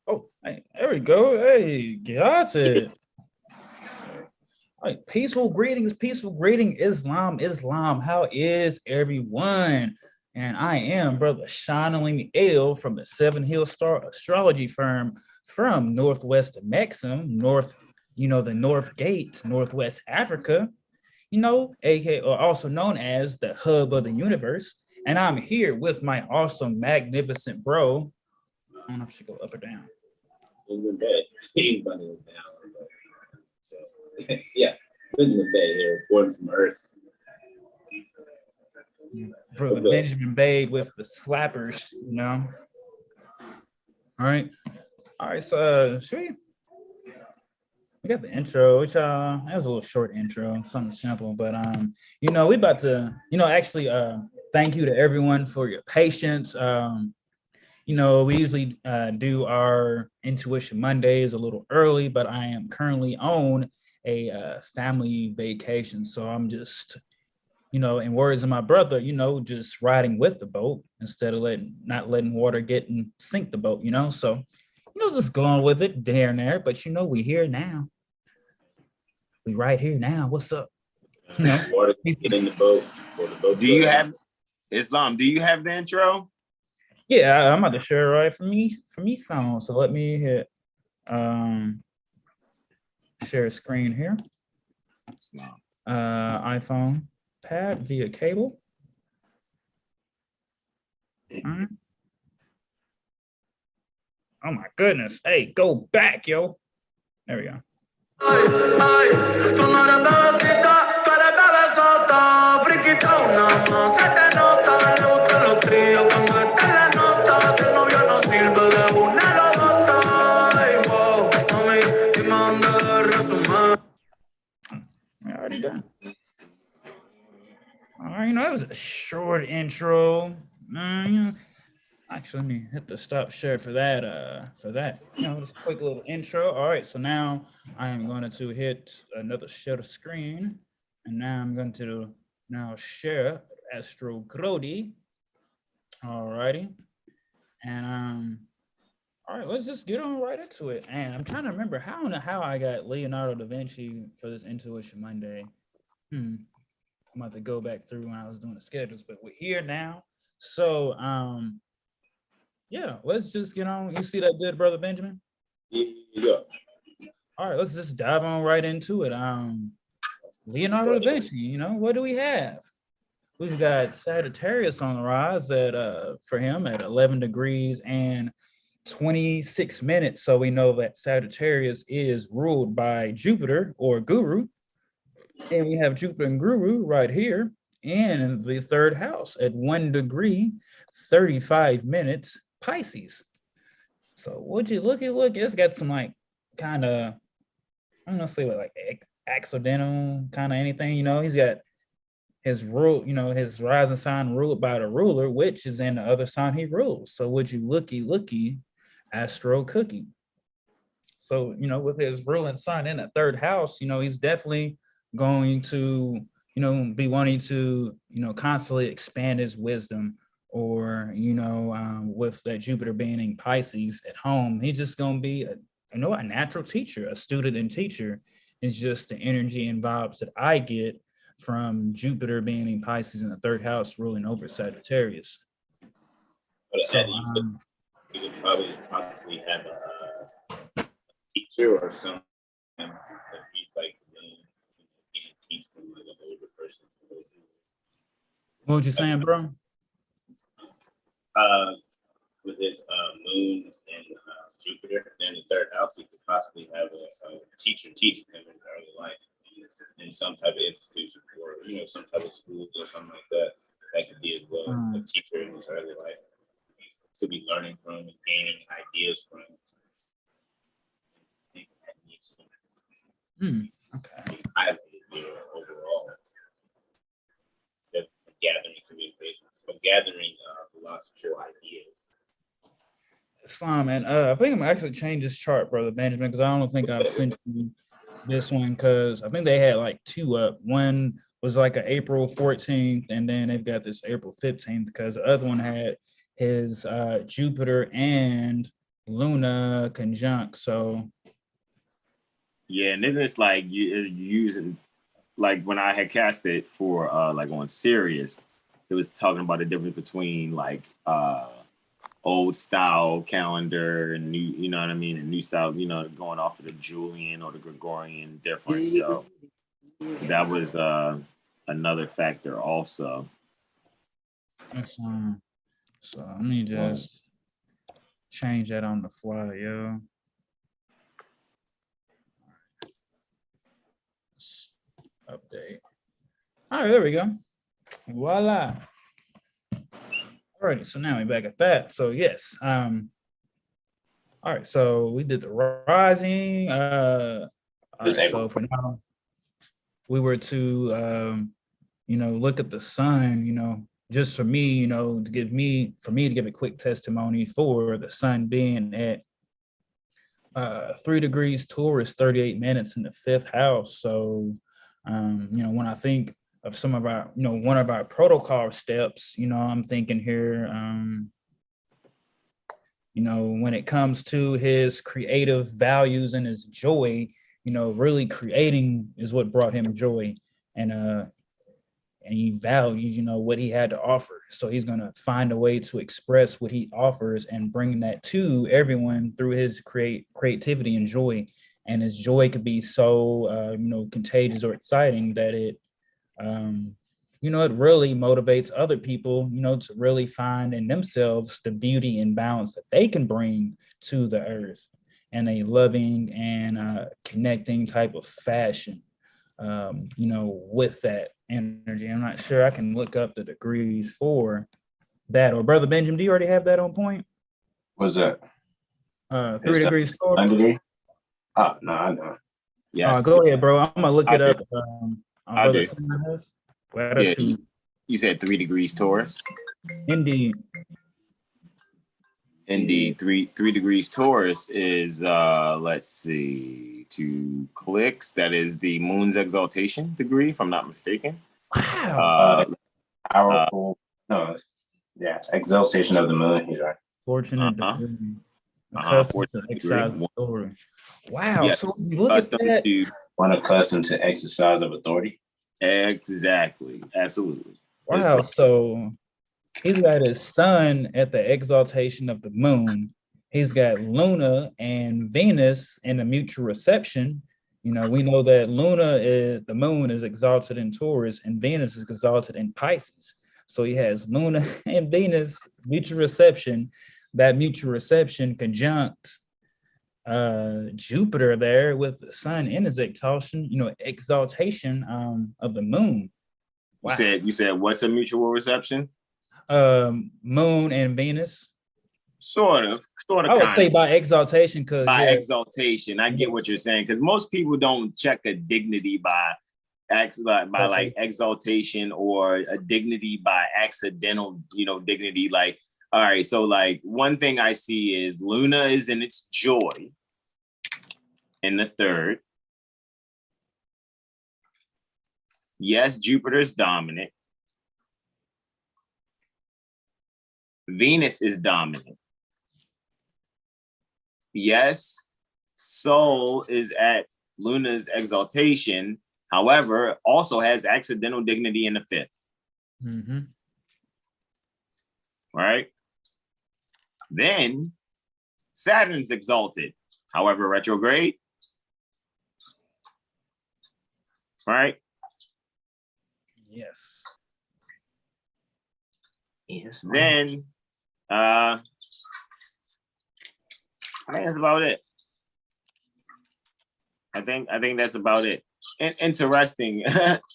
Oh, hey, there we go. Hey, got it. All right, peaceful greetings, peaceful greeting, Islam, Islam. How is everyone? And I am Brother Shiningly Ill from the Seven Hill Star Astrology Firm from Northwest Maxim, North, the North Gate, Northwest Africa, aka or also known as the hub of the universe. And I'm here with my awesome, magnificent bro. I don't know if I should go up or down. In the bed. Anybody was down. Yeah, in the bed here, reporting from Earth. Brother Benjamin Bade with the slappers, All right. So we got the intro, which that was a little short intro, something simple, but we about to, actually thank you to everyone for your patience. We usually do our Intuition Mondays a little early, but I am currently on a family vacation. So I'm just, in words of my brother, just riding with the boat instead of not letting water get and sink the boat, So, just going with it there and there. But, we here now. We right here now. What's up? Water get in the boat. Do you have Islam? Do you have the intro? Yeah, I'm about to share right from me phone. So let me hit share screen here. iPhone pad via cable. All right. Oh my goodness. Hey, go back, yo. There we go. Already done. All right, that was a short intro. Actually, let me hit the stop share for that. Just a quick little intro. All right, so now I am going to hit another share the screen, and now I'm going to share Astrology. All righty, and all right, let's just get on right into it. And I'm trying to remember how I got Leonardo da Vinci for this Intuition Monday. I'm about to go back through when I was doing the schedules, but we're here now. So, yeah, let's just get on. You see that good, Brother Benjamin? Yeah. All right, let's just dive on right into it. Leonardo da Vinci, what do we have? We've got Sagittarius on the rise for him at 11 degrees and 26 minutes. So we know that Sagittarius is ruled by Jupiter or Guru. And we have Jupiter and Guru right here in the third house at 1 degree, 35 minutes, Pisces. So would you look, it's got some kind of, I'm gonna say accidental kind of anything, he's got his rule, his rising sign ruled by the ruler, which is in the other sign he rules. So would you looky, Astro Cookie. So, with his ruling sign in the third house, he's definitely going to, be wanting to, constantly expand his wisdom or, with that Jupiter being in Pisces at home, he's just going to be a natural teacher, a student and teacher is just the energy and vibes that I get from Jupiter being in Pisces in the third house ruling over Sagittarius. But so, you could probably possibly have a teacher or something that he's teach from an older person. What was you saying, bro? With his moon and Jupiter in the third house, he could possibly have a teacher teaching him in early life in some type of institution or some type of school or something like that. That could be as well a teacher in his early life. To be learning from and gaining ideas from. Okay. Overall, gathering communications, but gathering philosophical ideas. Islam, and I think I'm actually change this chart, Brother Benjamin, because I don't think I've sent you this one because I think they had two up. One was an April 14th, and then they've got this April 15th because the other one had his Jupiter and Luna conjunct. So Yeah, and then it's like you're using, like when I had cast it for like on Sirius, it was talking about the difference between like old style calendar and new, you know what I mean, and new style, you know, going off of the Julian or the Gregorian difference. So that was another factor also. so let me just change that on the fly, yo. Update. All right, there we go. Voila. Alrighty, so now we're back at that. So yes, all right, so we did the rising. All right, so for now, we were to you know, look at the sun, you know, just for me, you know, to give me a quick testimony for the sun being at 3 degrees Taurus, 38 minutes in the 5th house. So you know, when I think of some of our, you know, one of our protocol steps, you know, I'm thinking here, you know, when it comes to his creative values and his joy, you know, really creating is what brought him joy. And he values, you know, what he had to offer. So he's going to find a way to express what he offers and bring that to everyone through his creativity and joy. And his joy could be so, you know, contagious or exciting that it, you know, it really motivates other people, you know, to really find in themselves the beauty and balance that they can bring to the earth in a loving and connecting type of fashion, you know, with that energy. I'm not sure. I can look up the degrees for that. Or Brother Benjamin, do you already have that on point? What's that? 3 degrees Taurus. Underneath? Oh, no, I know. Yes. Go ahead, bro. I'm gonna look it up. I do. Yeah, you said 3 degrees Taurus. Indeed. 3 degrees Taurus is let's see, 2 clicks. That is the moon's exaltation degree, if I'm not mistaken. Wow. Powerful. No, yeah, exaltation of the moon. He's right. Fortunate degree. Degree. Wow. Yeah. So look at that. One accustomed to exercise of authority. Exactly. Absolutely. Wow. So he's got his sun at the exaltation of the moon. He's got Luna and Venus in a mutual reception. You know, we know that the moon is exalted in Taurus and Venus is exalted in Pisces. So he has Luna and Venus mutual reception. That mutual reception conjunct Jupiter there with the sun in his exaltation of the moon. Wow. You said what's a mutual reception? Moon and Venus. Sort of. I would say by exaltation, because exaltation, I get what you're saying, because most people don't check a dignity by like exaltation or a dignity by accidental, you know, dignity. Like, all right, so like one thing I see is Luna is in its joy in the 3rd. Yes, Jupiter's dominant. Venus is dominant. Yes, Sol is at Luna's exaltation, however, also has accidental dignity in the 5th. Mm-hmm. Right? Then Saturn's exalted, however, retrograde. Right? Yes. Yes. Then I think that's about it. I think that's about it. And interesting.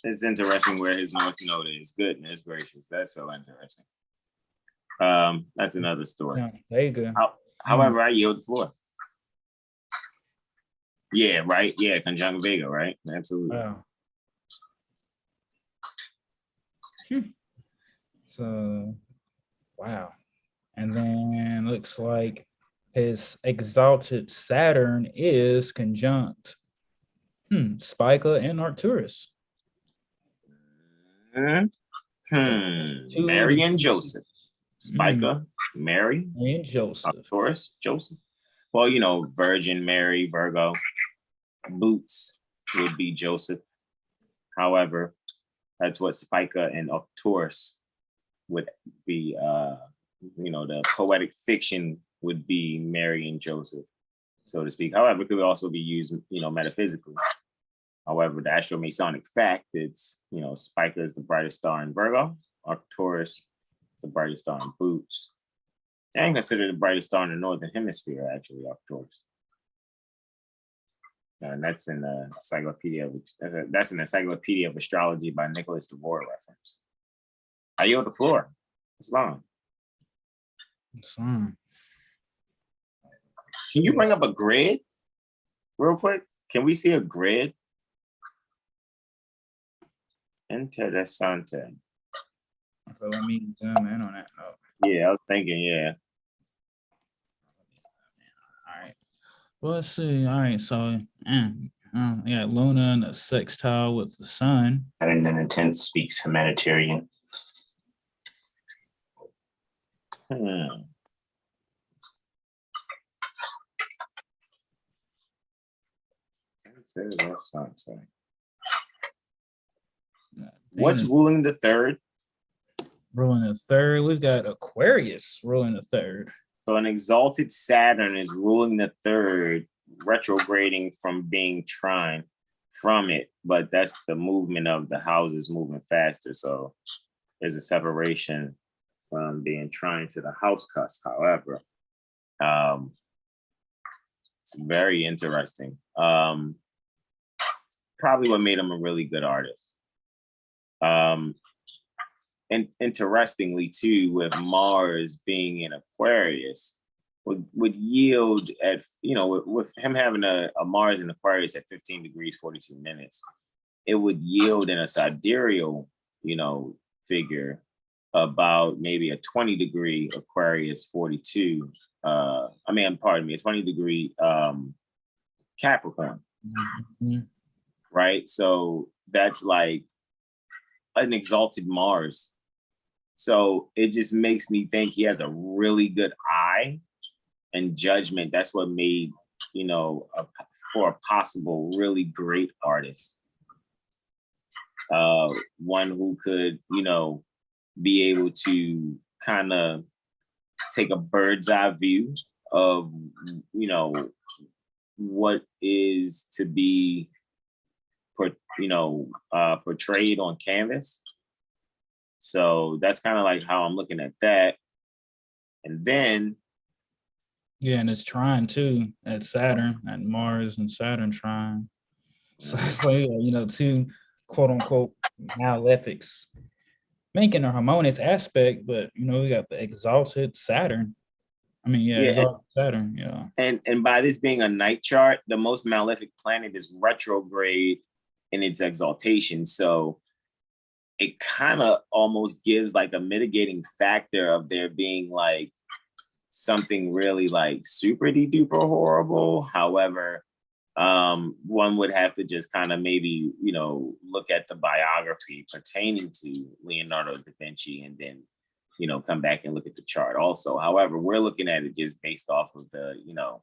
It's interesting where his north node is. Goodness gracious, that's so interesting. That's another story. Yeah, there you go. However, I yield the floor. Yeah, right. Yeah, conjunct Vega, right? Absolutely. Wow. So, wow. And then looks like his exalted Saturn is conjunct Spica and Arcturus. Mary and Joseph. Spica, Mary and Joseph. Arcturus, Joseph. Well, you know, Virgin Mary, Virgo. Boots would be Joseph. However, that's what Spica and Taurus would be. You know, the poetic fiction would be Mary and Joseph, so to speak. However, it could also be used, you know, metaphysically. However, the astromasonic fact, it's, you know, Spica is the brightest star in Virgo, Arcturus is the brightest star in Boots, and considered the brightest star in the Northern Hemisphere, actually, Arcturus. And that's in the Encyclopedia that's an Encyclopedia of Astrology by Nicholas DeVore reference. I yield the floor. It's long. Can you bring up a grid real quick? Can we see a grid? Interessante. So let me zoom in on that note. Yeah, I was thinking, yeah. All right. Well, let's see. All right. So, yeah, Luna and the sextile with the sun. And then intent speaks humanitarian. What's ruling the third? Ruling the third, we've got Aquarius ruling the third. So an exalted Saturn is ruling the third, retrograding from being trine from it, but that's the movement of the houses moving faster. So there's a separation from being trine to the house cusp. However, it's very interesting. Probably what made him a really good artist. And interestingly too, with Mars being in Aquarius, would yield at, you know, with him having a Mars in Aquarius at 15 degrees 42 minutes, it would yield in a sidereal, you know, figure about maybe a 20 degree Aquarius 42. Pardon me, a 20 degree Capricorn. Mm-hmm. Right? So that's like an exalted Mars. So it just makes me think he has a really good eye and judgment. That's what made, you know, for a possible really great artist. One who could, you know, be able to kind of take a bird's eye view of, you know, what is to be, portrayed on canvas. So that's kind of like how I'm looking at that. And then, yeah, and it's trine too at Saturn, at Mars and Saturn trine. So it's like, you know, two quote unquote malefics making a harmonious aspect, but you know, we got the exalted Saturn. Exalted Saturn, yeah. And by this being a night chart, the most malefic planet is retrograde in its exaltation. So it kind of almost gives like a mitigating factor of there being like something really like super duper horrible. However, one would have to just kind of maybe, you know, look at the biography pertaining to Leonardo da Vinci and then, you know, come back and look at the chart also. However, we're looking at it just based off of the, you know,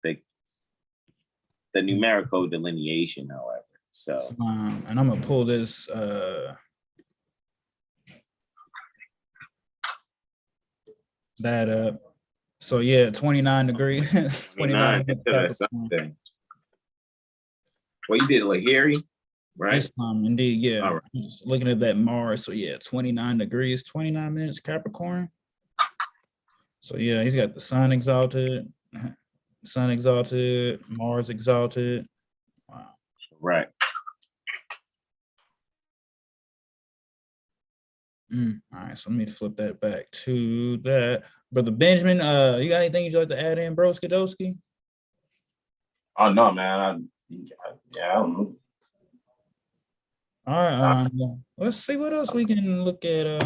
the numerical delineation, however. So and I'm gonna pull this that up. So yeah, 29 degrees. 29. Something. Well, you did Lahiri, right? Yes, indeed, yeah. All right. Just looking at that Mars. So yeah, 29 degrees, 29 minutes Capricorn. So yeah, he's got the sun exalted, Mars exalted. Wow. Right. All right, so let me flip that back to that. Brother Benjamin, you got anything you'd like to add in, bro, Skidowski? Oh no, man. I don't know. All right, let's see what else we can look at.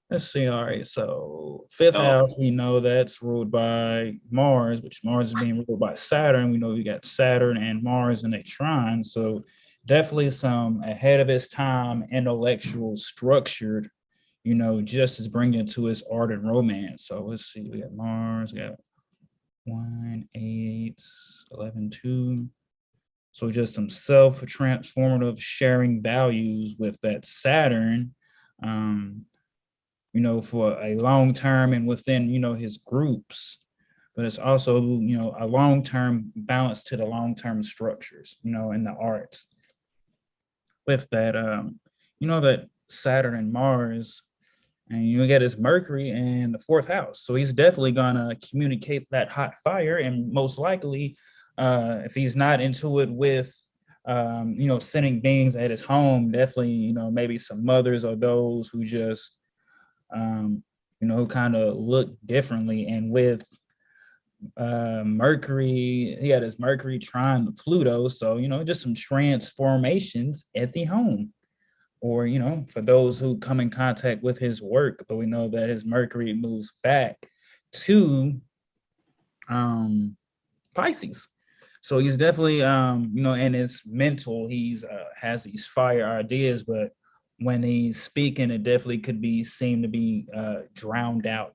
Let's see. All right, so fifth house, we know that's ruled by Mars, which Mars is being ruled by Saturn. We know we got Saturn and Mars in a trine, so definitely some ahead of its time, intellectual, structured, you know, just as bringing it to its art and romance. So let's see, we got Mars, we got 1, 8, 11, 2. So just some self-transformative sharing values with that Saturn, for a long term and within, his groups. But it's also, a long-term balance to the long-term structures, in the arts. With that, that Saturn and Mars, and you get his Mercury in the 4th house. So he's definitely gonna communicate that hot fire, and most likely, if he's not into it with, sending beings at his home, definitely, maybe some mothers or those who just, who kind of look differently. And with Mercury, he had his Mercury trine Pluto, so just some transformations at the home, or for those who come in contact with his work. But we know that his Mercury moves back to Pisces, so he's definitely in his mental, he's has these fire ideas, but when he's speaking, it definitely could be seem to be drowned out,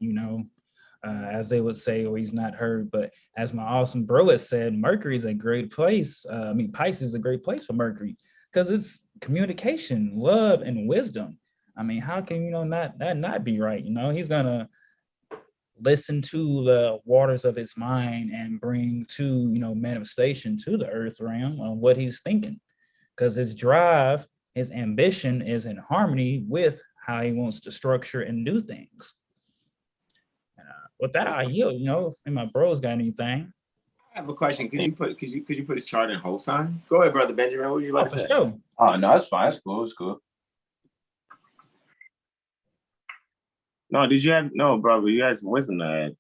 as they would say, or he's not heard. But as my awesome bro has said, Mercury is a great place. Pisces is a great place for Mercury because it's communication, love, and wisdom. How can not be right? He's gonna listen to the waters of his mind and bring to manifestation to the earth realm on what he's thinking, because his drive, his ambition is in harmony with how he wants to structure and do things. With that, I yield. If my bros got anything. I have a question. Could you put his chart in whole sign? Go ahead, brother Benjamin. What would you like to say? Sure. Oh no, it's fine. It's cool. It's cool. No, brother? You had some wisdom to add.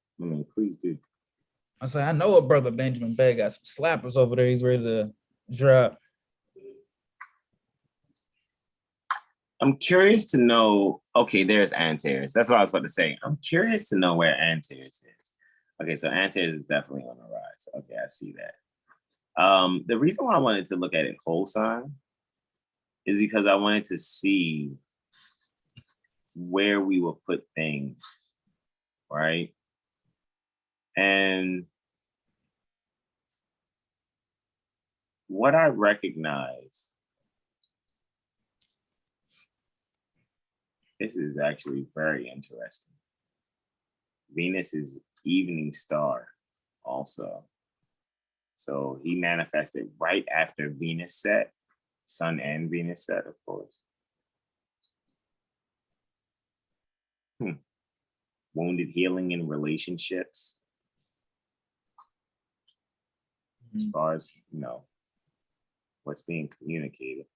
Please do. I say I know a brother Benjamin Bay got some slappers over there. He's ready to drop. I'm curious to know. Okay, there's Antares. That's what I was about to say. I'm curious to know where Antares is. Okay, so Antares is definitely on the rise. Okay, I see that. The reason why I wanted to look at it whole sign is because I wanted to see where we will put things, right? And what I recognize, this is actually very interesting. Venus is evening star also. So he manifested right after Venus set, Sun and Venus set, of course. Wounded healing in relationships. As far as, what's being communicated.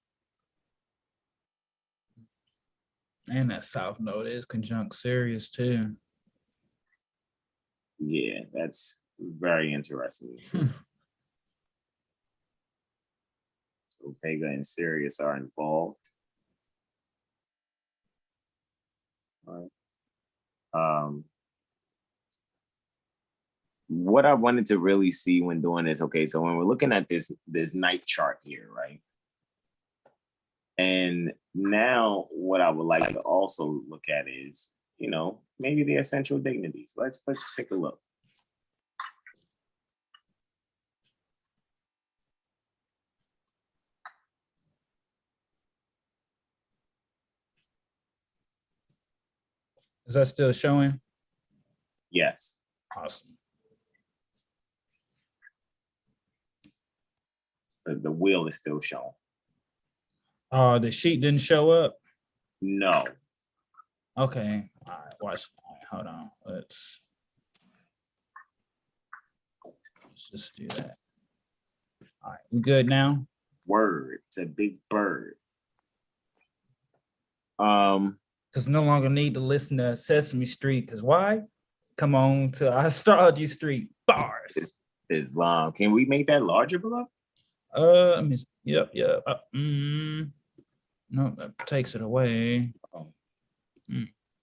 And that South Node is conjunct Sirius too. Yeah, that's very interesting to see. So Vega and Sirius are involved. All right. What I wanted to really see when doing this, okay, so when we're looking at this night chart here, right? And now what I would like to also look at is, maybe the essential dignities. Let's take a look. Is that still showing? Yes. Awesome. The wheel is still showing. Oh, the sheet didn't show up? No. Okay. All right, watch. All right, hold on. Let's just do that. All right, we good now? Word. It's a big bird. Because no longer need to listen to Sesame Street. Because why? Come on to Astrology Street. Bars. It's long. Can we make that larger, below? Yep. No, that takes it away.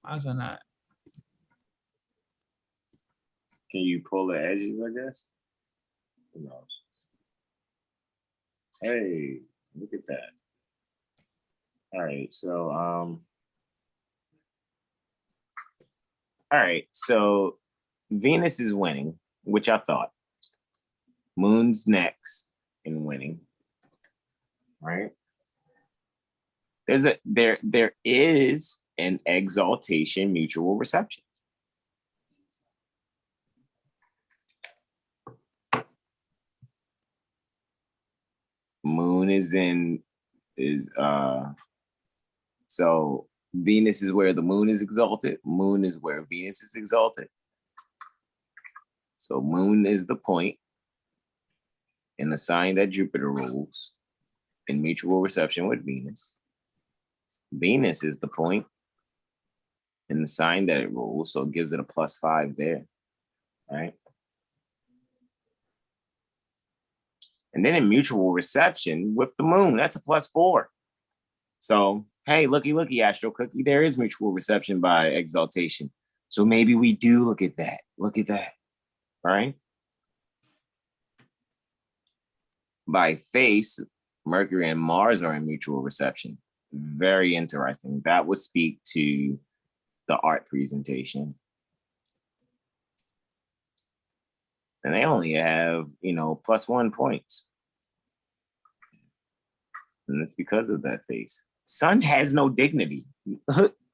Why is that not? Can you pull the edges, I guess? Who knows? Hey, look at that. All right, so all right, so Venus is winning. which I thought. Moon's next in winning, right? There is an exaltation mutual reception. Moon so Venus is where the moon is exalted. Moon is where Venus is exalted. So moon is the point in the sign that Jupiter rules in mutual reception with Venus. Venus is the point in the sign that it rules, so it gives it a +5 there, right? And then in mutual reception with the moon, that's a +4. So, hey, looky, Astro Cookie, there is mutual reception by exaltation. So maybe we do look at that. Look at that, right? By face, Mercury and Mars are in mutual reception. Very interesting. That would speak to the art presentation. And they only have, +1 points. And it's because of that face. Sun has no dignity.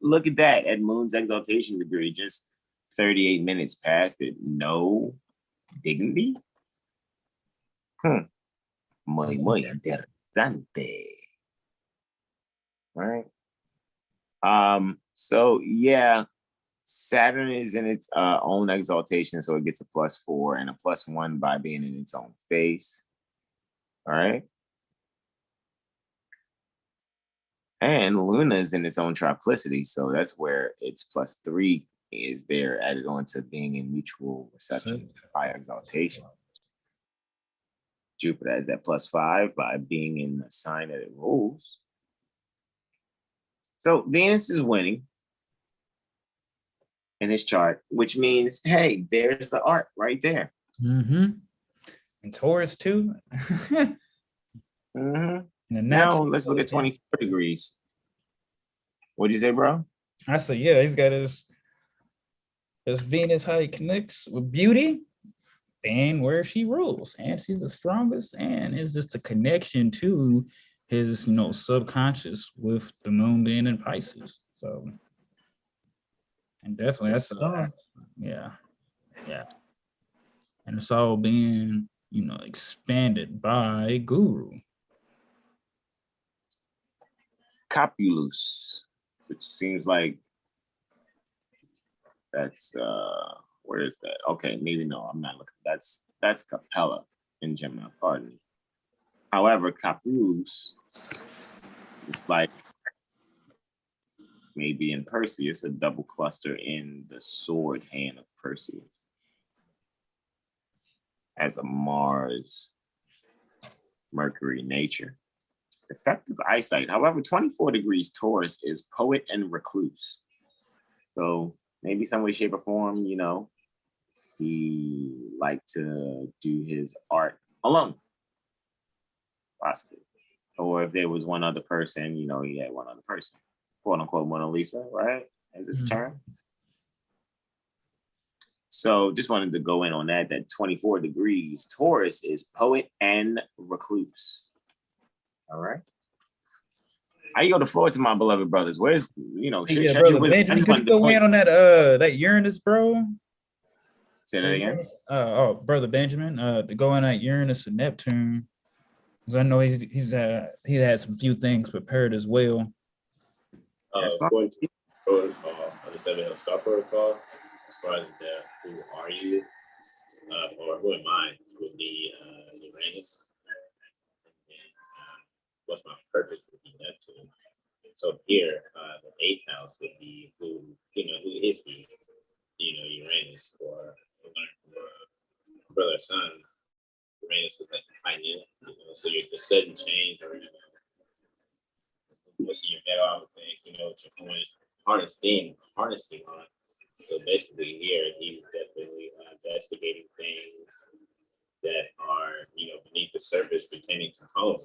Look at that, at Moon's exaltation degree, just 38 minutes past it. No dignity? Muy interesante. Right? So yeah, Saturn is in its own exaltation, so it gets a +4 and a +1 by being in its own face. All right. And Luna is in its own triplicity, so that's where its +3 is there added on to being in mutual reception by exaltation. Jupiter has that +5 by being in the sign that it rules. So Venus is winning in this chart, which means, hey, there's the art right there. Mm-hmm. And Taurus too. Mm-hmm. Now let's look at 24 degrees. What'd you say, bro? I said, yeah, he's got his Venus, how he connects with beauty and where she rules. And she's the strongest, and it's just a connection to his, subconscious with the moon being in Pisces. So, and definitely that's yeah. And it's all being, expanded by Guru. Copulus, which seems like that's where is that? Okay, maybe no, I'm not looking. That's Capella in Gemini, pardon me. However, Copulus is like maybe in Perseus, a double cluster in the sword hand of Perseus as a Mars Mercury nature. Effective eyesight. However, 24 degrees Taurus is poet and recluse. So maybe some way, shape, or form, he liked to do his art alone, possibly. Or if there was one other person, he had one other person, quote unquote Mona Lisa, right? As its term. So just wanted to go in on that 24 degrees Taurus is poet and recluse. All right. I yield the floor to my beloved brothers. Where's, Brother Benjamin, could you go in on that Uranus, bro? Say that again. Brother Benjamin, to go in that Uranus and Neptune, because I know he had some few things prepared as well. According to the 7 Hill Star Protocol, as far as the who are you, or who am I, would be Uranus. What's my purpose would be Neptune. So here, the 8th house would be who is he? Uranus, or brother son. Uranus is like the pioneer, so you're the sudden change, or what's in your head, all the things, what you're doing, harnessing on. So basically here, he's definitely investigating things that are, beneath the surface pertaining to home,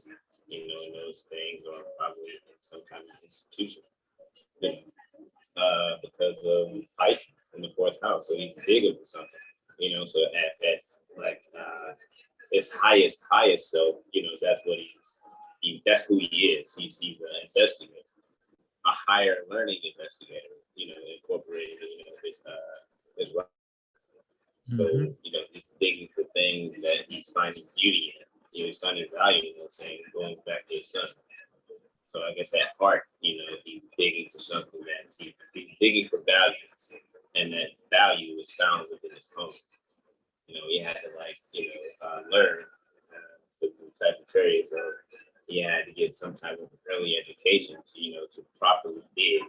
and those things are probably some kind of institution, because of Pisces in the 4th house. So he's big into something, you know, so at like his highest self, you know, that's what that's who he is. He's an investigator, a higher learning investigator, you know, incorporated, you know, his so, you know, he's digging for things that he's finding beauty in. You know, he's finding value in those things, going back to his son. So I guess at heart, you know, he's digging for something that he's digging for value, and that value is found within his home. You know, he had to learn with the Sagittarius, so he had to get some type of early education to, you know, to properly dig,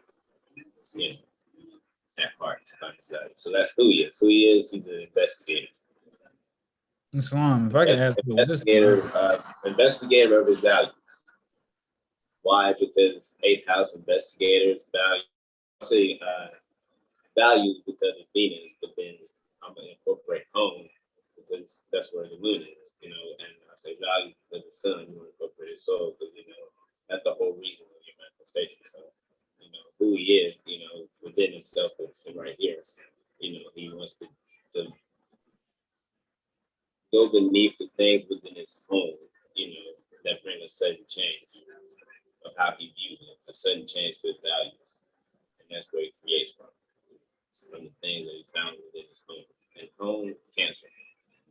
you know, that part to find his value. So that's who he is. Who he is, he's an investigator. Islam, if I can ask you, investigator of his value. Why? Because 8th house investigators value. I say values because of Venus, but then I'm gonna incorporate home because that's where the moon is, you know. And I say value because the sun, you want to incorporate his soul, because you know that's the whole reason of your manifestation. So you know who he is, you know, within himself, is right here. You know, he wants to go beneath the things within his home, you know, that bring a sudden change of how he views it, a sudden change to his values. And that's where he creates from the things that he found within his home. And home, Cancer.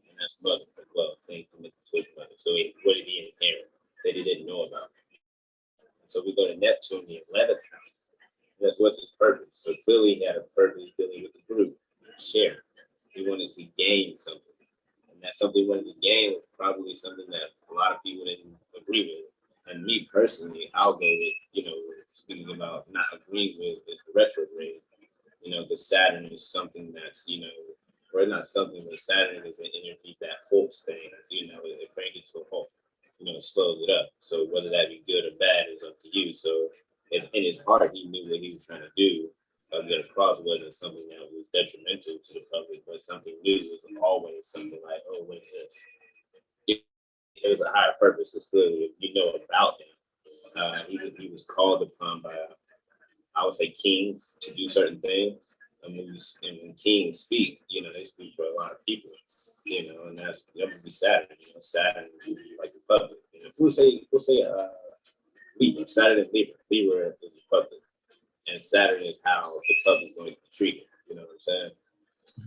And that's mother as well, things connected to his mother. So what did he inherit that he didn't know about? So we go to Neptune, the 11th house. That's what's his purpose. So clearly he had a purpose dealing with the group, share. He wanted to gain something. And that something he wanted to gain was probably something that a lot of people didn't agree with. And me personally, I'll go with, you know, speaking about not agreeing with is the retrograde. You know, the Saturn is something that's, you know, or not something, but Saturn is an energy that halts things, you know, it brings it to a halt, you know, it slows it up. So whether that be good or bad is up to you. So in his heart, he knew what he was trying to do. Get across wasn't something that was detrimental to the public, but something new was always something like, oh, what is this? It was a higher purpose, because clearly you know about him. He was called upon by, I would say, kings to do certain things. And when kings speak, you know, they speak for a lot of people, you know, and that would be Saturn. You know, Saturn would be like the public. You know, we'll say Libra. Saturn is Libra. Libra is the public, and Saturn is how the public is going to be treated. You know what I'm saying?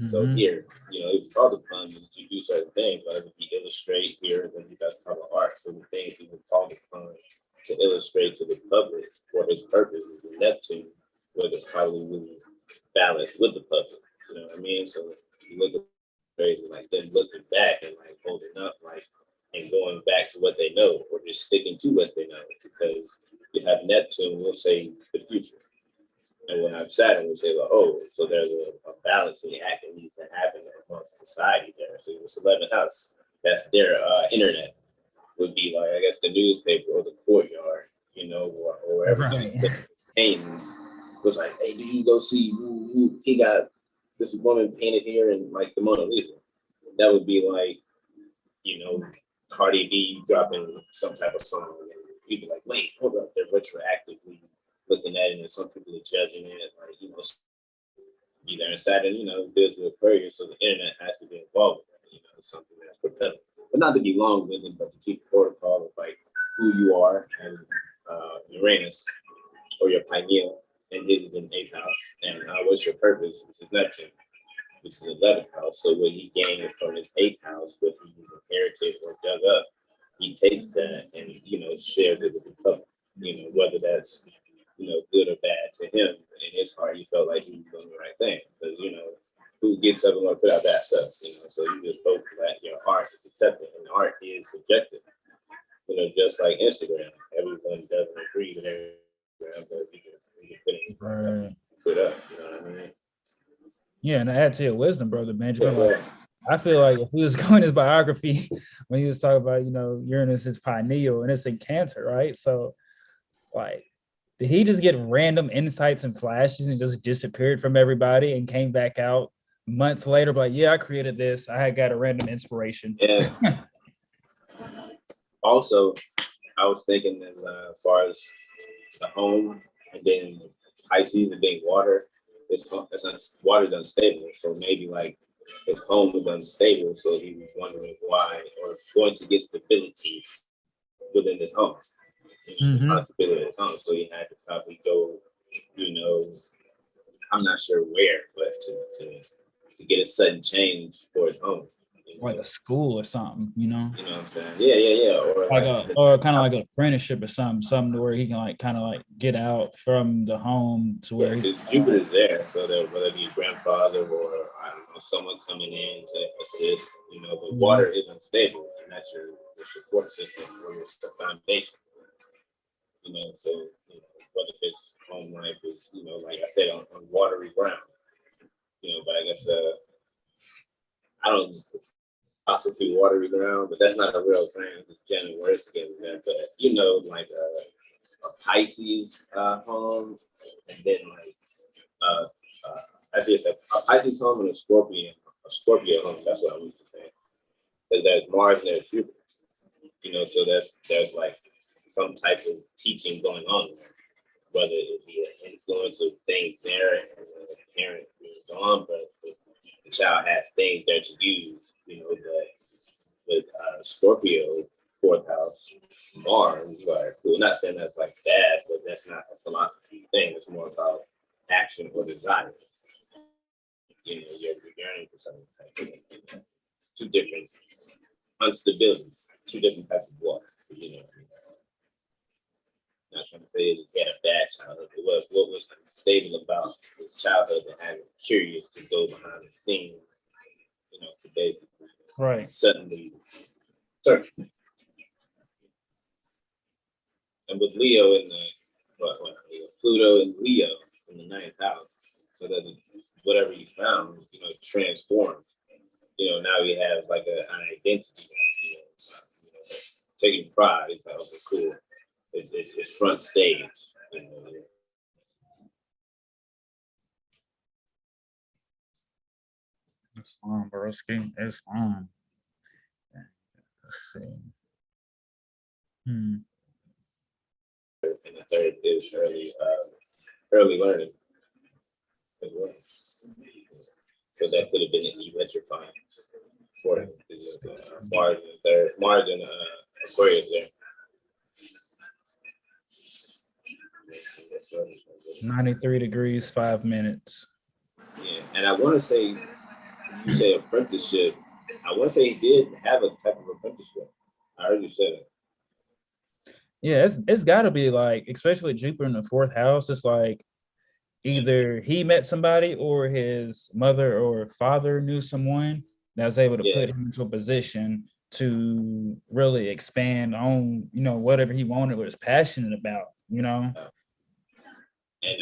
So here, you know, it was called upon you do certain things, whether he illustrate here, then he does cover art. So the things he was called upon to illustrate to the public for his purpose with Neptune was probably really balanced with the public. You know what I mean? So you look at crazy like them looking back and like holding up, like, and going back to what they know, or just sticking to what they know, because you have Neptune, we'll say the future. And we'll have Saturn, we'll say, well, oh, so there's a balancing act that needs to happen amongst society there. So it's 11th house. That's their internet. Would be like, I guess, the newspaper or the courtyard, you know, or wherever the paintings was like, hey, do you go see who he got this woman painted here and like the Mona Lisa? That would be like, you know, Cardi B dropping some type of song, and people like, wait, hold up, they're retroactively looking at it, and some people are judging it, like, you know, either in Saturn, you know, deals with Aquarius, so the internet has to be involved with that, you know, something that's propelling. But not to be long-winded, but to keep the protocol of like who you are, and Uranus, or your pineal, and his is in 8th house, and what's your purpose, which is Neptune, which is 11th house. So what he gained from his 8th house, what he inherited or dug up, he takes that and, you know, shares it with the public, you know, whether that's, you know, good or bad to him. In his heart, he felt like he was doing the right thing, because, you know, who gets up and want to put out bad stuff, you know? So you just hope that your heart is accepted, and art is subjective. You know, just like Instagram, everyone doesn't agree with everything, but you can put up, you know what I mean? Yeah, and to add to your wisdom, brother Benjamin, like, I feel like if he was going his biography, when he was talking about, you know, Uranus is pineal and it's in Cancer, right? So, like, did he just get random insights and flashes and just disappeared from everybody and came back out months later, like, yeah, I created this. I had got a random inspiration. Yeah. Also, I was thinking as far as the home, and then Pisces and being water, water is unstable. So maybe like his home was unstable, so he was wondering why, or going to get stability within his home. Stability in his home, so he had to probably go, I'm not sure where, but to get a sudden change for his home. Like a school or something, You know what I'm saying? Yeah. Or kind of like an apprenticeship or something to where he can like kind of like get out from the home to where his Jupiter's there, so that whether it be a grandfather or I don't know, someone coming in to assist, the water is unstable, and that's your support system or your foundation. So whether it's home life is, like I said, on watery ground. But I guess I don't. It's philosophy watery ground, but that's not a real term. It's generally words together there. But like a Pisces home, and then like I guess a Pisces home and a Scorpio home. That's what I used to say. Because there's Mars and there's Jupiter. So there's like some type of teaching going on there, whether it be an influence of things there and as a parent is on, but the child has things there to use, but with Scorpio, fourth house, Mars, like, cool. Not saying that's like bad, but that's not a philosophy thing. It's more about action or desire. You're yearning for something type of two different instabilities, two different types of water, Not trying to say he had a bad childhood, but what was stable about his childhood that had him curious to go behind the scenes, to basically suddenly surf. And with Leo in Pluto and Leo in the 9th house, so that whatever he found, transforms. Now he has like an identity, taking pride. It's like, okay, cool. It's front stage. It's on, broski. It's on. Let's see. And the third is early learning as well. So that could have been an electrifying for him. Mars and Aquarius there. 93 degrees, 5 minutes. Yeah, and I want to say, you say apprenticeship. I want to say he did have a type of apprenticeship. I heard you say that. Yeah, it's got to be like, especially Jupiter in the 4th house. It's like either he met somebody or his mother or father knew someone that was able to put him into a position to really expand on, whatever he wanted or was passionate about, And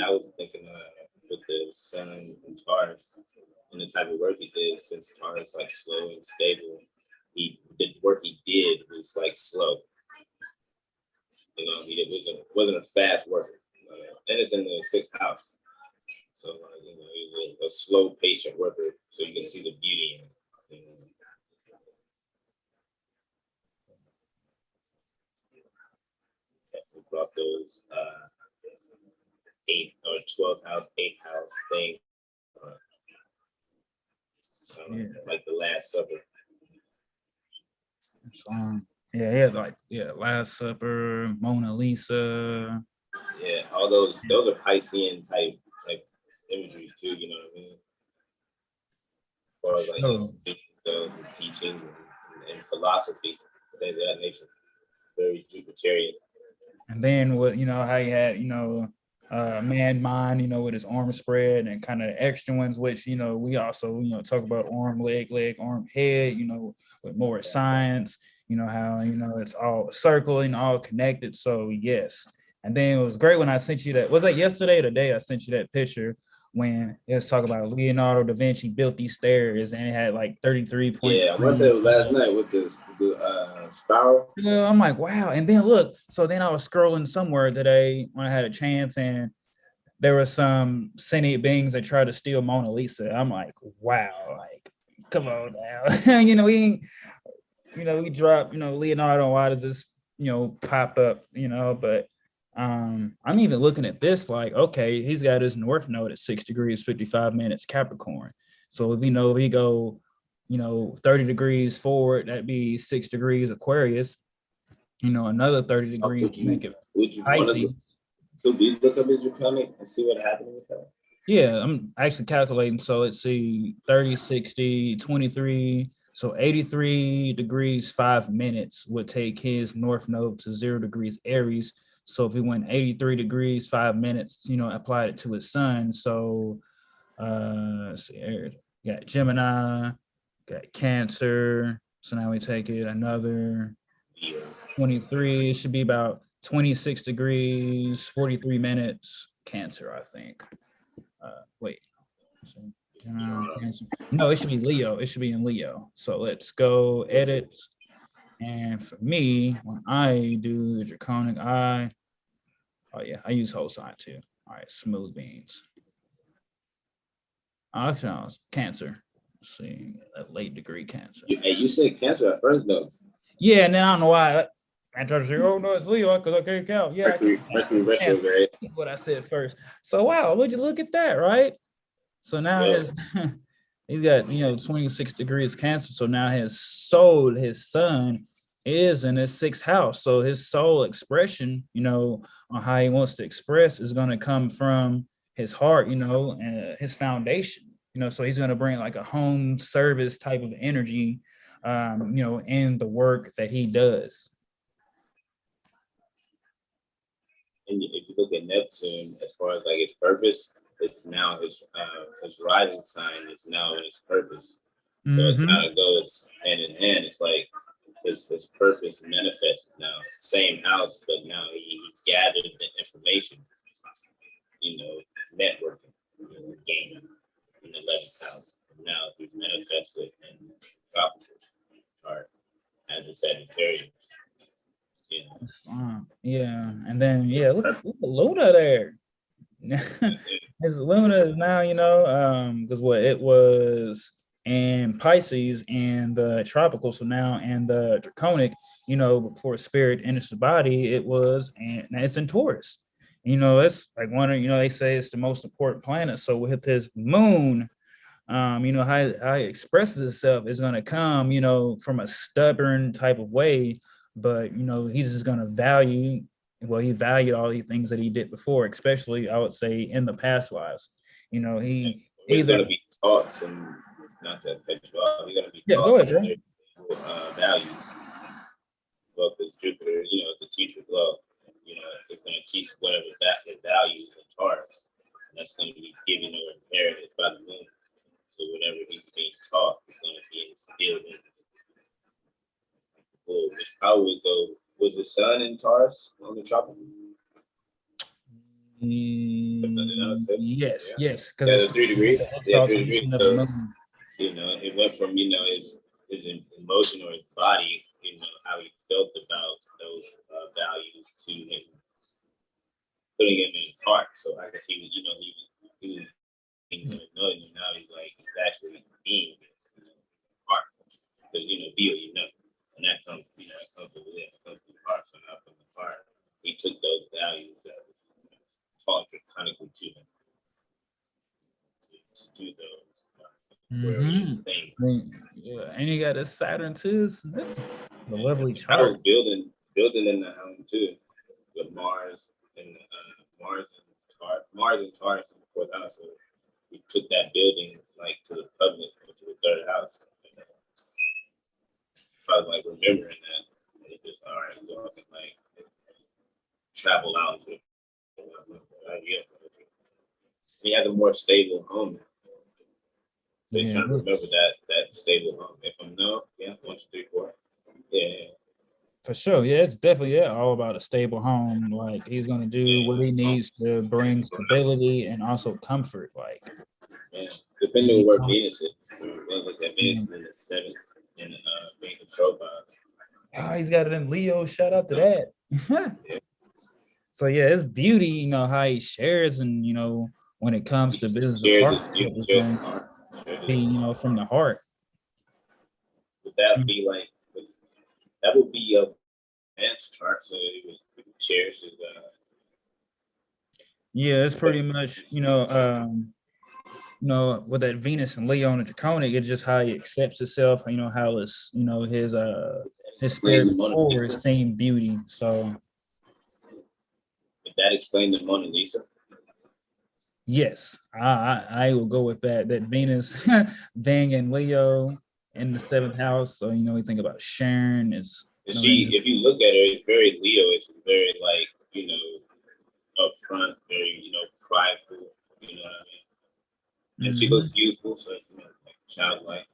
I was thinking with the sun and Taurus and the type of work he did, since Taurus like slow and stable, the work he did was like slow. He wasn't a fast worker, and it's in the 6th house. So he was a slow, patient worker, so you can see the beauty in it. We brought those 8th or 12th house, 8th house thing, like the Last Supper. Yeah, he had like Last Supper, Mona Lisa. Yeah, all those are Piscean type imageries too. You know what I mean? Or like institutions, teaching and philosophy, things of that nature. Very Jupiterian. And then how he had man mind, with his arm spread and kind of extra ones, which we also talk about arm, leg, arm, head, with more science. How it's all a circle and all connected. So yes. And then it was great when I sent you that. Was that yesterday or today? I sent you that picture when it was talking about Leonardo da Vinci built these stairs and it had like 33 points. Yeah, I want to say it was last night with the spiral. Yeah, I'm like, wow. And then look, so then I was scrolling somewhere today when I had a chance, and there were some sentient beings that tried to steal Mona Lisa. I'm like, wow, like, come on now. We drop, Leonardo, why does this, pop up, but I'm even looking at this like, okay, he's got his North Node at 6 degrees, 55 minutes Capricorn. So if we go, 30 degrees forward, that'd be 6 degrees Aquarius. Another 30 degrees Would make it you want to Pisces. could we look up his draconic and see what happened with that? Yeah, I'm actually calculating. So let's see, 30, 60, 23. So 83 degrees, 5 minutes would take his north node to 0 degrees Aries. So if he went 83 degrees, 5 minutes, applied it to his sun. So let's see, got Gemini, got Cancer. So now we take it another 23. It should be about 26 degrees, 43 minutes, Cancer, I think. Wait. No, it should be Leo. It should be in Leo. So let's go edit. And for me, when I do the draconic, I use whole sign too. All right, smooth beans. Cancer. Let's see, that late degree Cancer. You said Cancer at first, though. Yeah, now I don't know why. I tried to say, oh no, it's Leo because I can't count. Yeah, Mercury retrograde. What I said first. So wow, would you look at that, right? So now he's got 26 degrees Cancer. So now his soul, his sun, is in his 6th house. So his soul expression, on how he wants to express is going to come from his heart, and his foundation. So he's going to bring like a home service type of energy, in the work that he does. And if you look at Neptune, as far as like its purpose, it's now his rising sign is now in its purpose. So it kind of goes hand in hand. It's like his purpose manifested now. Same house, but now he gathered the information, networking, gaming in the 11th house. And now he's manifested in tropical chart as a Sagittarius. Yeah, and then look at Luna there. His Luna is now, because it was in Pisces and the tropical, so now in the draconic, before spirit enters the body, it was, and now it's in Taurus. It's like one of, they say it's the most important planet. So with his moon, how it expresses itself is going to come, from a stubborn type of way. But, he's just going to value, he valued all these things that he did before, especially, I would say, in the past lives. He's going to be taught some, not to cut you off, he's going to be taught go ahead, values. Well, because Jupiter, is a teacher's love. It's going to teach whatever his values in Taurus. And that's going to be given or inherited by the moon. So whatever he's being taught is going to be instilled in him. Which probably go, was the sun in Taurus on the tropical? Yes, because it's 3 degrees. Yeah, 3 degrees. So, it went from his emotion or his body, how he felt about those values to him putting him in his heart. So I guess he was annoying, and now he's actually being his heart. Because be what you know. And that comes, comes from the heart. So now from the heart, he took those values that were taught draconically to him to do those things. Yeah, and you got a Saturn too. So this is a lovely chart. I was building in the home too, with Mars and Mars and Taurus in the 4th house. So we took that building to the public, to the 3rd house. I was remembering that. And it just all right, so I can travel out to he has a more stable home. So he's trying to remember that stable home. If I'm 1, 2, 3, 4. Yeah. For sure. Yeah, it's definitely all about a stable home. Like he's gonna do what he needs to bring stability and also comfort. Depending on where Venus is. Look at Venus in the 7th. And being controlled by. Oh, he's got it in Leo. Shout out to that. So it's beauty, how he shares, and when it comes to business, be from the heart. Would that be that would be a man's chart? So he shares his. Yeah, it's pretty much you know, with that Venus and Leo and the Draconic, it's just how he accepts himself, you know, how it's, you know, his Explain the spirit Mona forward Lisa. seeing beauty. So If that explains the Mona Lisa. yes, I will go with that. That Venus being in Leo in the 7th house. So, you know, we think about Sharon is. And she, if you look at her, it's very Leo. It's very like, you know, upfront, very, you know, prideful. You know what I mean? And she looks youthful, so you know, like childlike.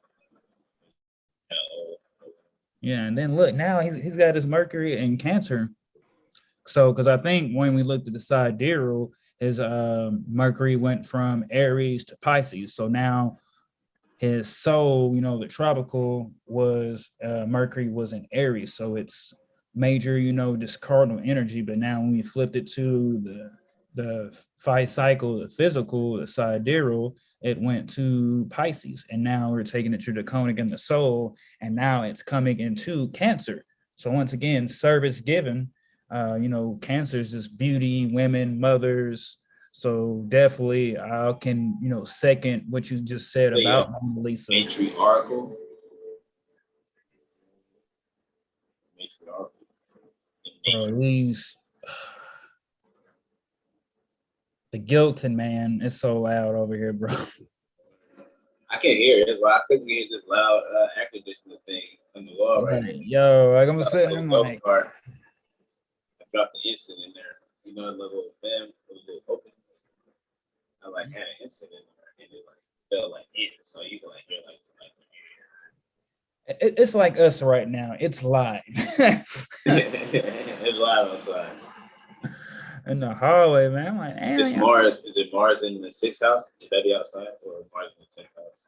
Yeah, and then look, now he's got his Mercury in Cancer. So, because I think when we looked at the sidereal, his Mercury went from Aries to Pisces. So now his soul, you know, the tropical was Mercury was in Aries. So it's major, you know, discardinal energy. But now when we flipped it to the 5 cycle, the physical, the sidereal, it went to Pisces. And now we're taking it to the Draconic and the soul. And now it's coming into Cancer. So once again, service given. You know, Cancer is just beauty, women, mothers. So definitely, I can, you know, second what you just said about Mona Lisa. Matriarchal. He's the Gilton, man. It's so loud over here, bro. I can't hear it. I couldn't hear this loud air conditioner thing on the wall right now. Yo, like I'm saying, I'm like, I dropped the instant in there. You know, the little fan, the little open. I like had an instant in there, and it like felt like it, so you can like hear like. It's like us right now. It's live. It's live outside. In the hallway, man. I'm like, damn. It's Mars. Is it Mars in the 6th house? Is that the outside, or Mars in the 10th house,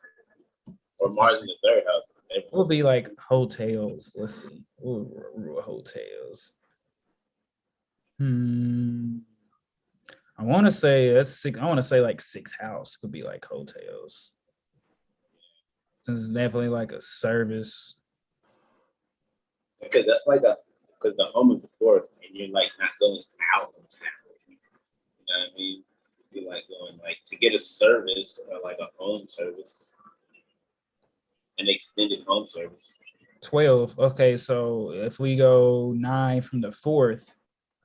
or Mars in the 3rd house? It will be like hotels. Let's see. Ooh, hotels. I want to say that's 6. I want to say like 6th house could be like hotels. Since it's definitely like a service. Because that's like because the home is the 4th, and you're like not going out of town. You know what I mean? You're like going like to get a service or like a home service, an extended home service. 12. Okay, so if we go 9 from the 4th,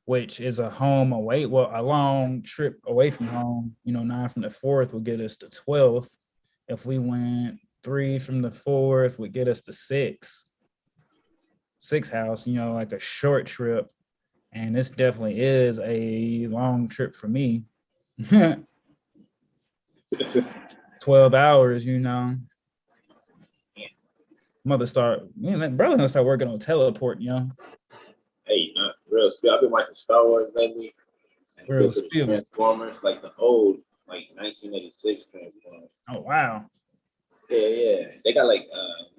which is a home away, well, a long trip away from home, you know, 9 from the 4th will get us to 12th. If we went 3 from the 4th would get us to 6. 6th house, you know, like a short trip. And this definitely is a long trip for me. 12 hours, you know. Brother gonna start working on teleport, you know. Hey, not real spill. I've been watching Star Wars lately. Real spill. Transformers, like the old, like 1986 Transformers. Oh wow. Yeah. They got like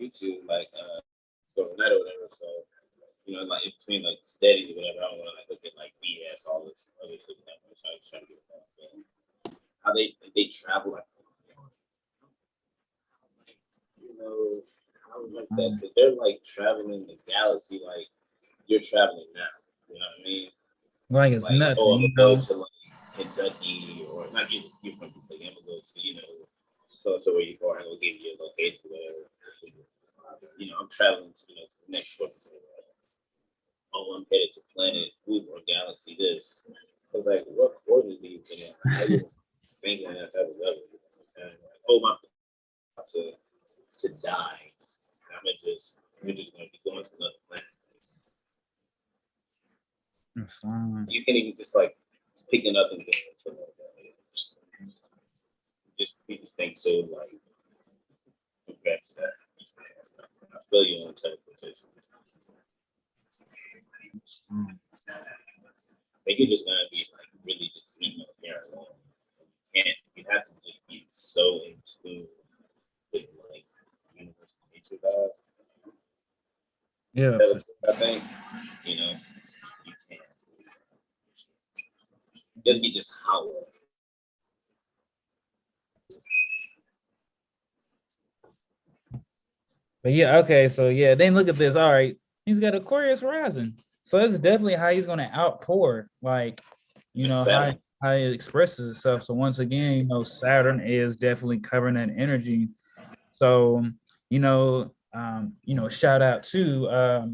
YouTube, like overnight or whatever. So you know, like in between like steady or whatever. I don't want to like look at like BS, all this other shit. So I just trying to get that. How they travel, like you know, I was like that. But they're like traveling the galaxy, like you're traveling now. You know what I mean? Like it's like, nothing. Oh, I'm you gonna know? go to like Kentucky or not you from Kentucky. I'm gonna go to so where you are. I'm gonna give you a location, whatever. You know, I'm traveling to to the next one. Oh, I'm headed to planet Whoop or galaxy this. I was like, what coordinates do you put in? How you thinking that type of level? Like, oh, my to die. We're just gonna be going to another planet. You can't even just like pick it up and go to another planet. We just think so like that's that. I feel you on teleportation. I think you're just gonna be like really just eating up here alone. You have to just be so in tune with like universal nature vibe. Yeah. I think, you know, you can't. It doesn't be just how. But yeah, okay, so yeah, then look at this. All right, he's got Aquarius rising, so that's definitely how he's gonna outpour. Like, you know, how how it expresses itself. So once again, you know, Saturn is definitely covering that energy. So, shout out to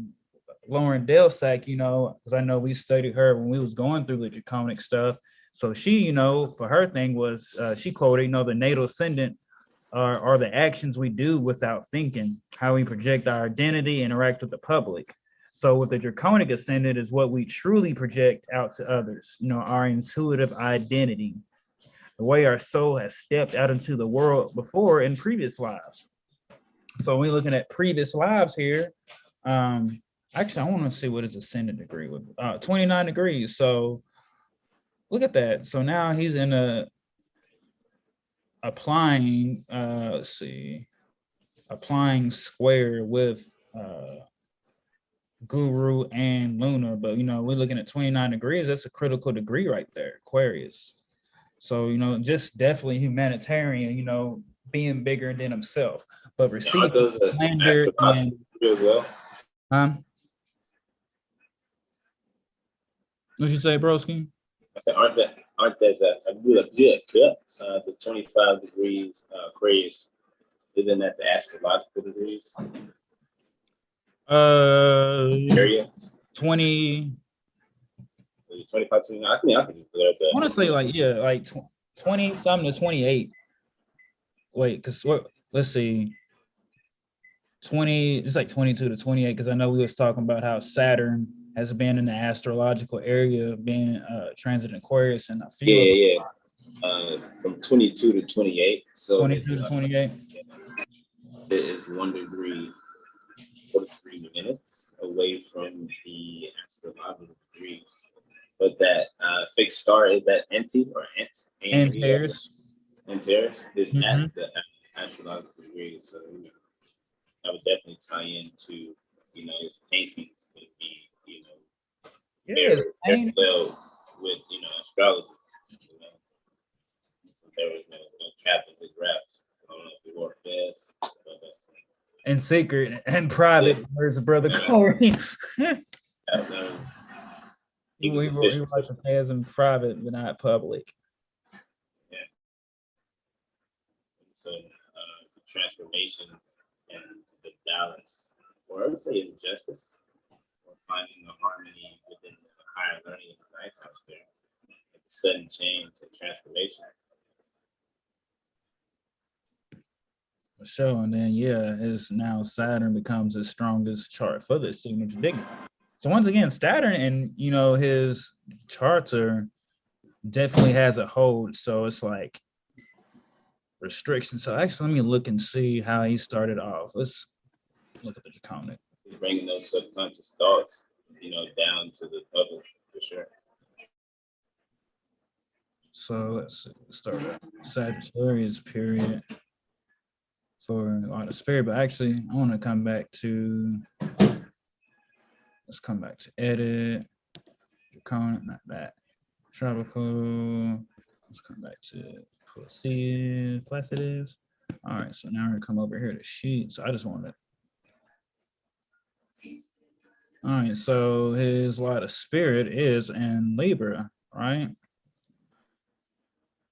Lauren Delsack, you know, because I know we studied her when we was going through the draconic stuff. So she, you know, for her thing was she quoted, you know, the natal ascendant are the actions we do without thinking, how we project our identity, interact with the public. So with the draconic ascendant is what we truly project out to others, you know, our intuitive identity, the way our soul has stepped out into the world before in previous lives. So we're looking at previous lives here. Actually, I want to see what his ascendant degree with 29 degrees. So look at that. So now he's in a applying, applying square with Guru and Lunar. But, you know, we're looking at 29 degrees. That's a critical degree right there, Aquarius. So, you know, just definitely humanitarian, you know, being bigger than himself, but receiving slander and well. What'd you say, broski? I said, aren't there a good the 25 degrees Aquarius, isn't that the astrological degrees? Area 20 25, 29. I think I can clear up that. I want to say like 20 something to 28. Wait, because what? Let's see. 20. It's like 22 to 28 because I know we was talking about how Saturn has been in the astrological area, being transit Aquarius, and I feel from 22 to 28. So 22 to 28. It is 1 degree 43 minutes away from the astrological degrees. But that fixed star, is that ante or ant? Antares. Antares is at the astrological degrees. So I would definitely tie into, you know, his paintings would be, you know, very well with, you know, astrology. You know, there was no cap in his raps. I don't know if he wore fez, but that's in secret and private. Where's the brother Corey? He was like the fez in private, but not public. Yeah. So the transformation and the balance, or I would say injustice, or finding the harmony within the higher learning in the ninth house there, the sudden change and transformation. So, and then his now Saturn becomes his strongest chart for this signature dignity. So once again, Saturn and, you know, his charts are definitely has a hold. So it's like restrictions. So actually, let me look and see how he started off. Let's look at the draconic. He's bringing those subconscious thoughts, you know, down to the public for sure. So let's see. Start with Sagittarius period for a lot of spirit. But actually, I want to come back to. Let's come back to edit. Draconic, not that. Tropical. Let's come back to Placidus. All right, so now we're gonna come over here to sheet. So I just want to. All right, so his lot of spirit is in Libra, right?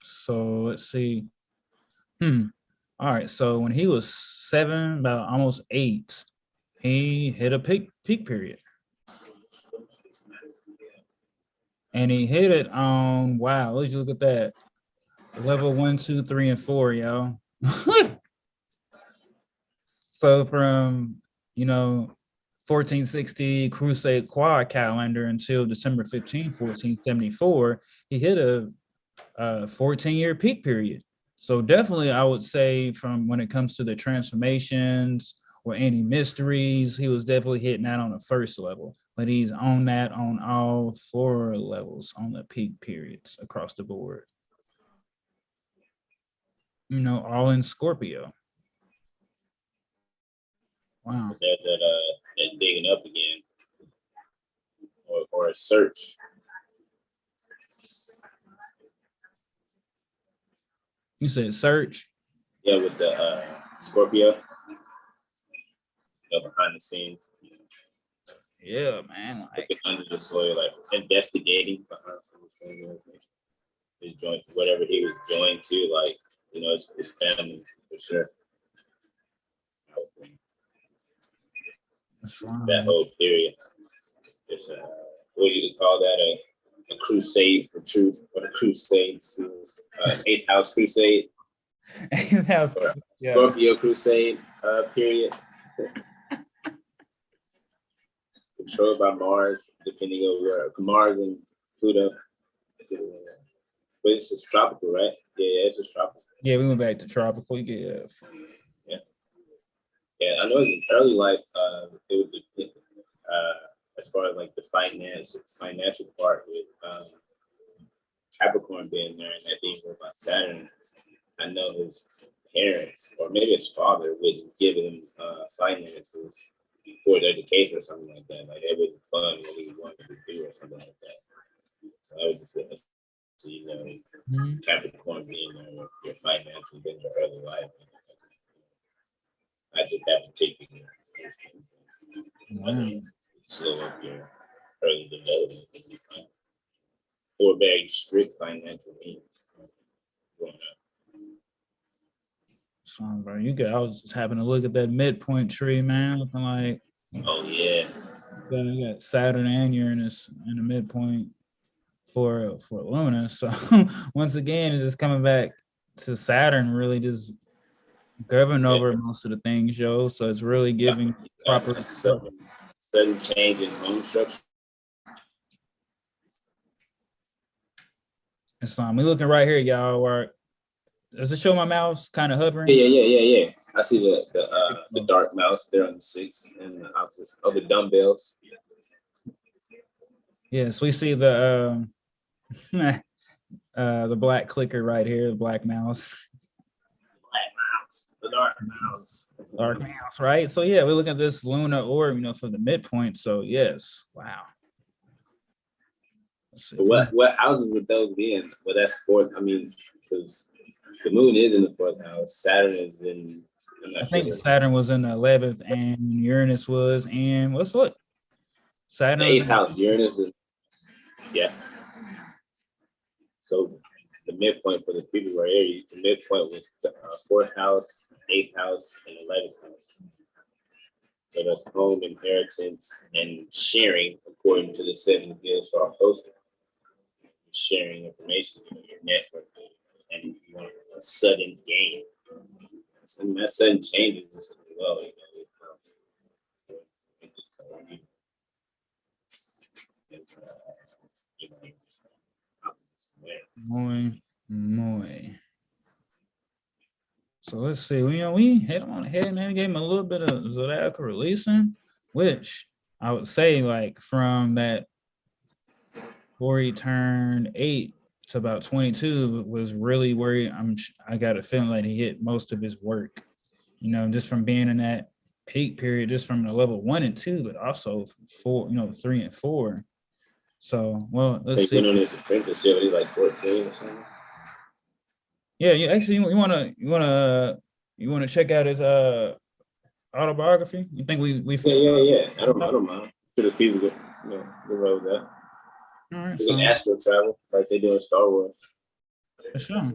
So let's see. All right, so when he was 7, about almost 8, he hit a peak period. And he hit it on, wow, let's look at that. Level 1, 2, 3, and 4, y'all. So from, you know, 1460 Crusade Quad calendar until December 15, 1474, he hit a 14-year peak period. So definitely, I would say from when it comes to the transformations or any mysteries, he was definitely hitting that on the first level. But he's on that on all 4 levels on the peak periods across the board. You know, all in Scorpio. Wow. There's that digging up again, or a search. You said search? Yeah, with the Scorpio, behind the scenes. Yeah, man. Like under the soil, like investigating behind some of the things. his joint, whatever he was joined to, like, you know, his family for sure. That's right. That whole period. It's what do you call that? A crusade for truth, or a crusade to eighth house crusade, or Yeah. Scorpio crusade period. Controlled by Mars, depending on where Mars and Pluto. But it's just tropical, right? Yeah, it's just tropical. Yeah, we went back to tropical. Yeah. Yeah, I know in early life, it would be, as far as like the financial part with Capricorn being there and that being ruled by Saturn. I know his parents, or maybe his father, would give him finances for his education or something like that. Like, it would fund what he wanted to do or something like that. So I was just so, you know, Capricorn being there, your financial in your early life. I just have to take it. Slow up your early development or very strict financial means. So, bro, I was just having to look at that midpoint tree, man. Looking like, oh yeah, you got Saturn and Uranus in the midpoint for Luna. So once again, it's just coming back to Saturn, really just governing over most of the things, yo. So it's really giving proper sudden change in home structure. And so we looking right here, y'all. Where does it show my mouse kind of hovering? Yeah. I see the dark mouse there on the 6 and the opposite of the dumbbells. Yes, we see the black clicker right here, the black mouse. The dark mouse. Dark mouse, right? So yeah, we're looking at this Luna orb, you know, for the midpoint. So yes, wow. What houses would those be in? Well, that's fourth. I mean, because the moon is in the 4th house. Saturn is in. I think Saturn was in the 11th, and Uranus was in. Let's look. Saturn. The 8th house. Uranus is. Yeah. So the midpoint for the people right here, the midpoint was the 4th house, 8th house, and 11th house. So that's home, inheritance, and sharing according to the 7 gills for our poster. Sharing information, you know, your network, and you want a sudden gain. And that sudden changes as well. Muy. So let's see. We head on ahead and gave him a little bit of zodiacal releasing, which I would say, like, from that before he turned 8 to about 22 was really where I got a feeling like he hit most of his work, you know, just from being in that peak period, just from the level 1 and 2, but also 4, you know, 3 and 4. So, well, let's see. He's like 14 or something. Yeah, you actually you wanna check out his autobiography? You think we yeah. I don't mind. For the people that go road that. All right, we can astro travel like they do in Star Wars. For sure.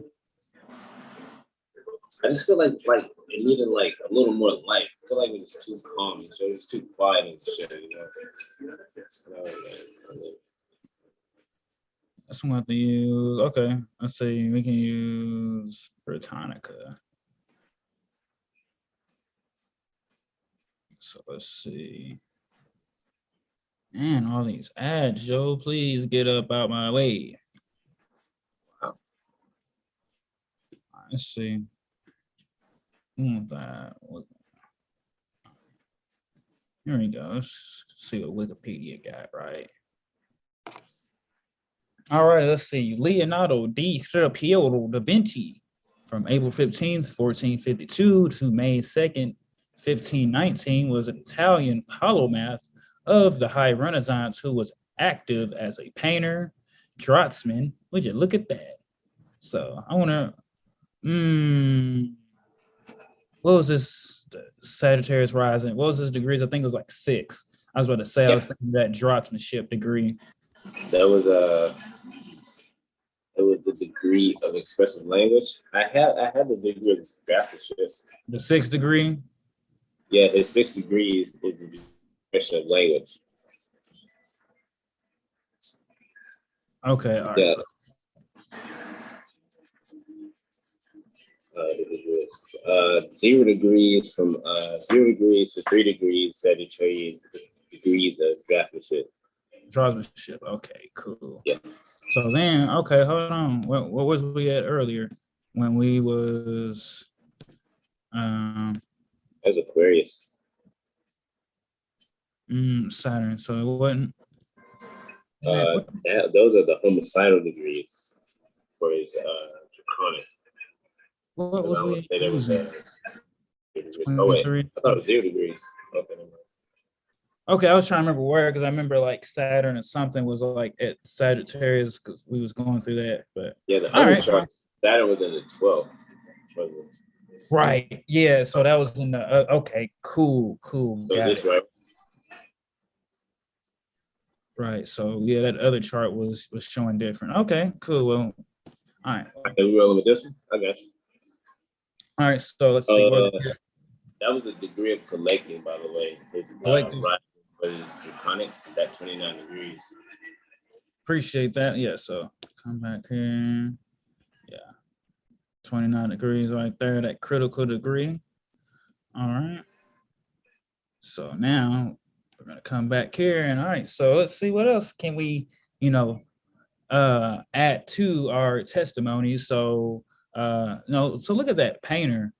I just feel like it needed like a little more life. I feel like it was too calm, so it was too quiet and shit, you know. That's one we have to use. Okay, let's see. We can use Britannica. So let's see. Man, all these ads, yo, please get up out my way. Wow. Let's see. Here we go. Let's see what Wikipedia got, right? All right, let's see. Leonardo da Vinci from April 15th, 1452 to May 2nd, 1519 was an Italian polymath of the High Renaissance who was active as a painter, draughtsman. Would you look at that? So I want to, what was this Sagittarius rising? What was his degrees? I think it was like 6. I was about to say, I was thinking that draughtsmanship degree. That was It was the degree of expressive language. I had the degree of draftsmanship. The 6th degree. Yeah, his 6 degrees is the expression of language. Okay, all right. Yeah. So, 0 degrees from 0 degrees to 3 degrees, Sagittarius degrees of draftsmanship. draftsmanship. Okay, cool. Yeah. So then, okay, hold on. What was we at earlier when we was As Aquarius. Saturn? So it wasn't. Those are the homicidal degrees for his draconic. What was we Say there was using? oh wait, I thought it was 0 degrees. Okay, never mind. Okay, I was trying to remember where, because I remember like Saturn or something was like at Sagittarius, because we was going through that. But Yeah, the all other right, chart, Saturn was in the 12th. right, yeah. So that was in the okay, cool. So Got this it. right. Right. So yeah, that other chart was showing different. Okay, cool. Well, all right. Can we roll with this one? I got you. All right. So let's see. That was the degree of collecting, by the way. It's Collecting. right, but it's draconic. It's at 29 degrees. Appreciate that. Yeah. So come back here. Yeah. 29 degrees right there. That critical degree. All right. So now we're gonna come back here, and all right. So let's see what else can we, add to our testimonies. So so look at that: painter,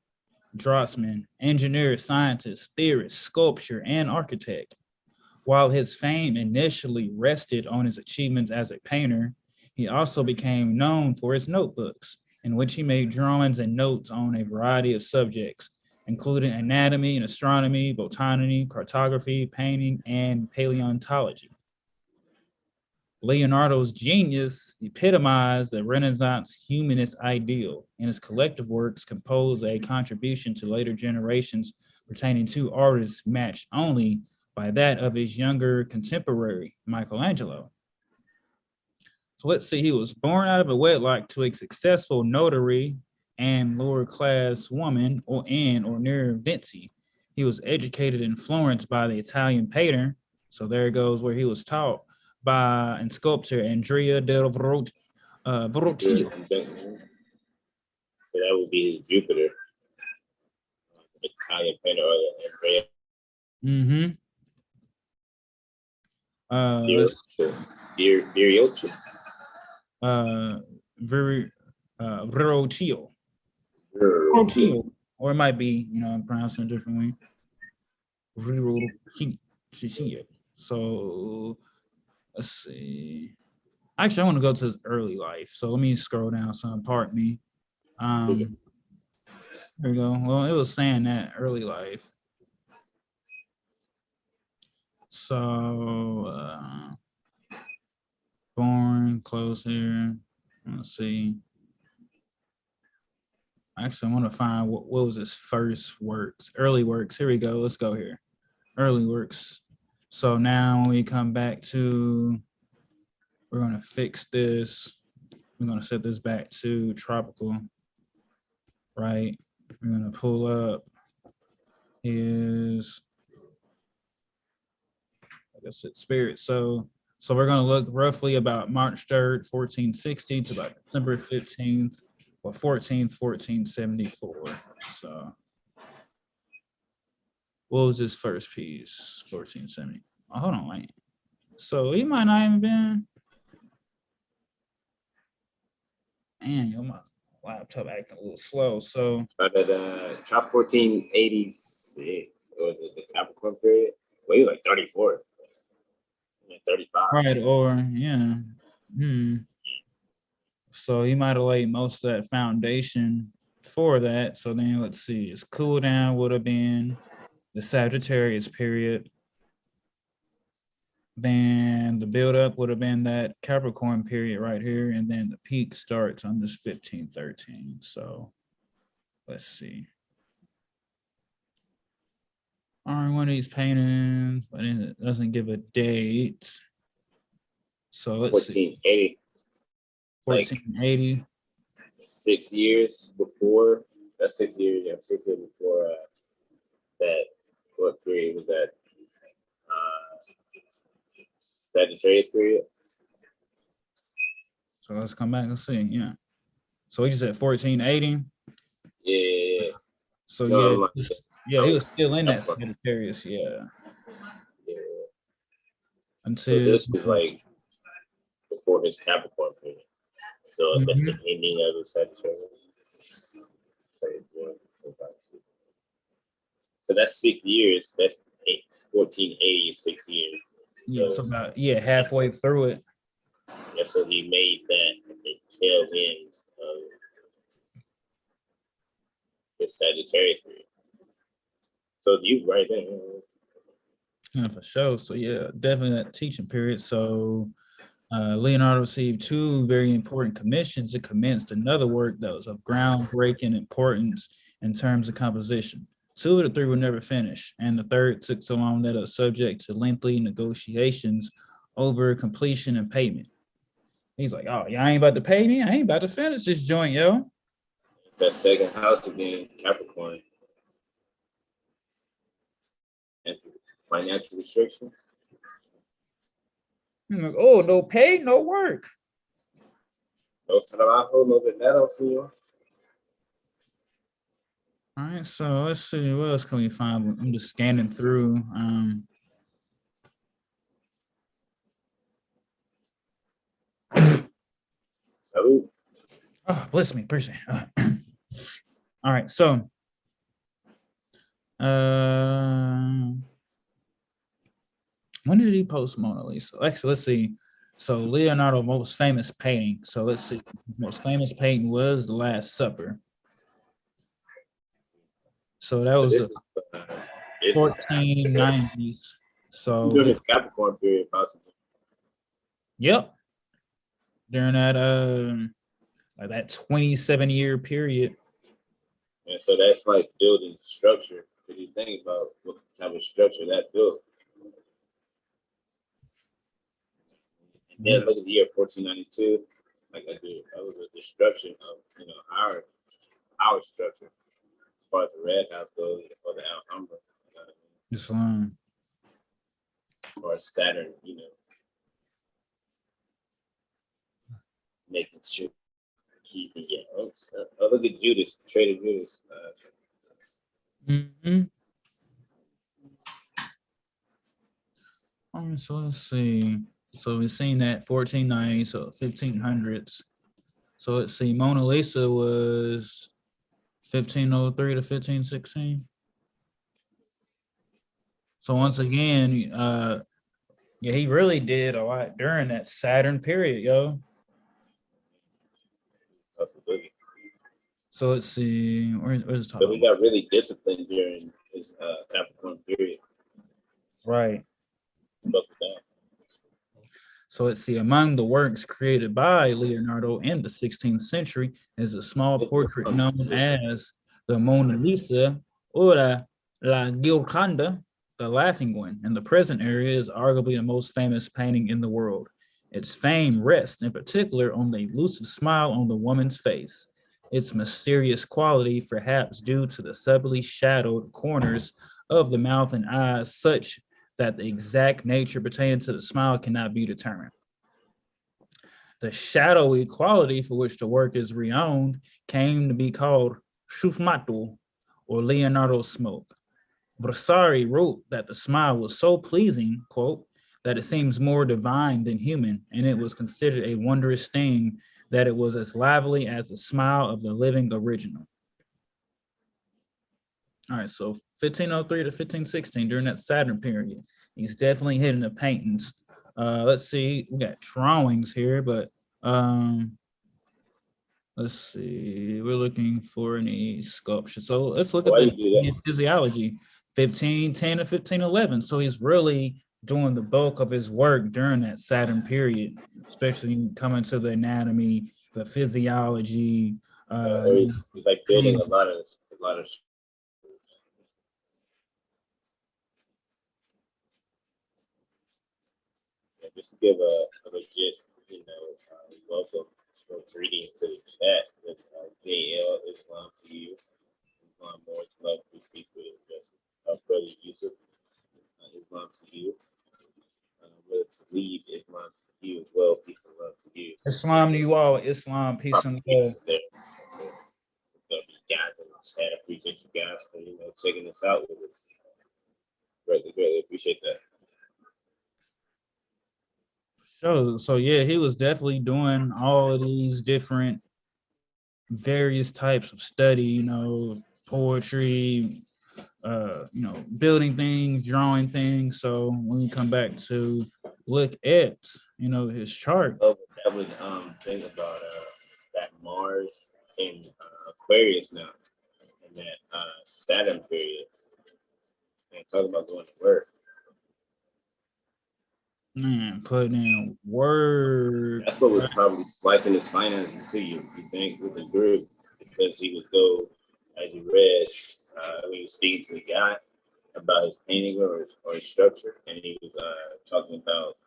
draftsman, engineer, scientist, theorist, sculptor, and architect. While his fame initially rested on his achievements as a painter, he also became known for his notebooks, in which he made drawings and notes on a variety of subjects, including anatomy and astronomy, botany, cartography, painting, and paleontology. Leonardo's genius epitomized the Renaissance humanist ideal, and his collective works compose a contribution to later generations pertaining to artists matched only by that of his younger contemporary, Michelangelo. So let's see, he was born out of a wedlock to a successful notary and lower class woman or near Vinci. He was educated in Florence by the Italian painter. So there goes where he was taught by and sculptor Andrea del Verrocchio. So that would be Jupiter. The Italian painter or Andrea. Verrocchio. Verrocchio. Or it might be, I'm pronouncing it differently. Verrocchio. So let's see. Actually, I want to go to his early life. So let me scroll down some. Pardon me. There we go. Well, it was saying that early life. So born close here. Let's see. Actually, I want to find what was his first works, early works. Here we go. Let's go here. Early works. So now when we come back to, we're going to fix this. We're going to set this back to tropical, right? We're going to pull up his, I guess it's spirit. So we're going to look roughly about March 3rd, 1460 to about December 15th or 14th, 1474. So what was his first piece? 1470. Oh, hold on, wait. So he might not even been. Man, my laptop acting a little slow. So but chop 1486 or the Capricorn period. Well, you're like 34. 35. Right, or yeah. So he might have laid most of that foundation for that. So then let's see, his cool down would have been the Sagittarius period. Then the build up would have been that Capricorn period right here. And then the peak starts on this 1513. So let's see. All right, one of these paintings, but it doesn't give a date. So let's 1480. 1480. 6 years before. That's 6 years. Yeah, 6 years before that. What period was that? Sagittarius period. So let's come back and see. Yeah. So he just said 1480. Yeah. So No, yeah, he was still in that Sagittarius. Yeah. Yeah. Until So this was like before his Capricorn period. So that's the ending of the Sagittarius. So that's 6 years. That's 1480 6 years. Yeah, so about halfway through it. Yeah, so he made that at the tail end of the Sagittarius period. So you right there. Yeah, for sure. So yeah, definitely that teaching period. So Leonardo received 2 very important commissions and commenced another work that was of groundbreaking importance in terms of composition. 2 of the 3 were never finished, and the third took so long that it was subject to lengthy negotiations over completion and payment. He's like, oh, y'all ain't about to pay me? I ain't about to finish this joint, yo. That second house again, Capricorn. And financial restrictions. I'm like, oh, no pay, no work. No trabajo, no dinero, señor. All right, so let's see, what else can we find? I'm just scanning through. Salud. Oh, bless me, appreciate it. All right, so when did he post Mona Lisa? Actually, let's see. So Leonardo's most famous painting. So let's see. His most famous painting was The Last Supper. So that was the 1490s. So during his Capricorn period, possibly. Yep. During that like that 27-year period. And so that's like building structure. If you think about what type of structure that built. And then look at the year 1492. Like I do, that was a destruction of our structure as far as the Red House goes, or the Alhambra. Islam. Or Saturn, making sure keeping it. Oh, look at Judas, Trader Judas. So let's see. So we've seen that 1490, so 1500s. So let's see, Mona Lisa was 1503 to 1516. So once again, he really did a lot during that Saturn period, yo. So let's see, where's the top? So he got really disciplined during his Capricorn period. Right. So let's see, among the works created by Leonardo in the 16th century is a small portrait known as the Mona Lisa or La Gioconda, the Laughing One. In the present area is arguably the most famous painting in the world. Its fame rests in particular on the elusive smile on the woman's face. Its mysterious quality, perhaps due to the subtly shadowed corners of the mouth and eyes, such that the exact nature pertaining to the smile cannot be determined. The shadowy quality for which the work is renowned came to be called Sfumato, or Leonardo's smoke. Brasari wrote that the smile was so pleasing, quote, that it seems more divine than human, and it was considered a wondrous thing that it was as lively as the smile of the living original. All right, so 1503 to 1516, during that Saturn period, he's definitely hitting the paintings. Let's see, we got drawings here, but let's see, we're looking for any sculpture. So let's look at the physiology, 1510 to 1511. So he's really doing the bulk of his work during that Saturn period, especially coming to the anatomy, the physiology. He's like building a lot of. just to give a legit, welcome or greetings to the chat. With JL Islam to you. Islam more love to speak with brother Yusuf. Islam to you. Brother Talib, Islam to you as well. Peace and love to you. Islam to you all. Islam, peace and love. There. Guys in the chat, I appreciate you guys for checking this out with us. Greatly appreciate that. So yeah, he was definitely doing all of these different various types of study, poetry, building things, drawing things. So when we come back to look at, his chart. Oh, that was thing about that Mars in Aquarius now, and that Saturn period. And talk about going to work. Man, putting in work. That's what was probably slicing his finances to you think, with the group, because he would go, as you read, when he was speaking to the guy about his painting or his structure, and he was talking about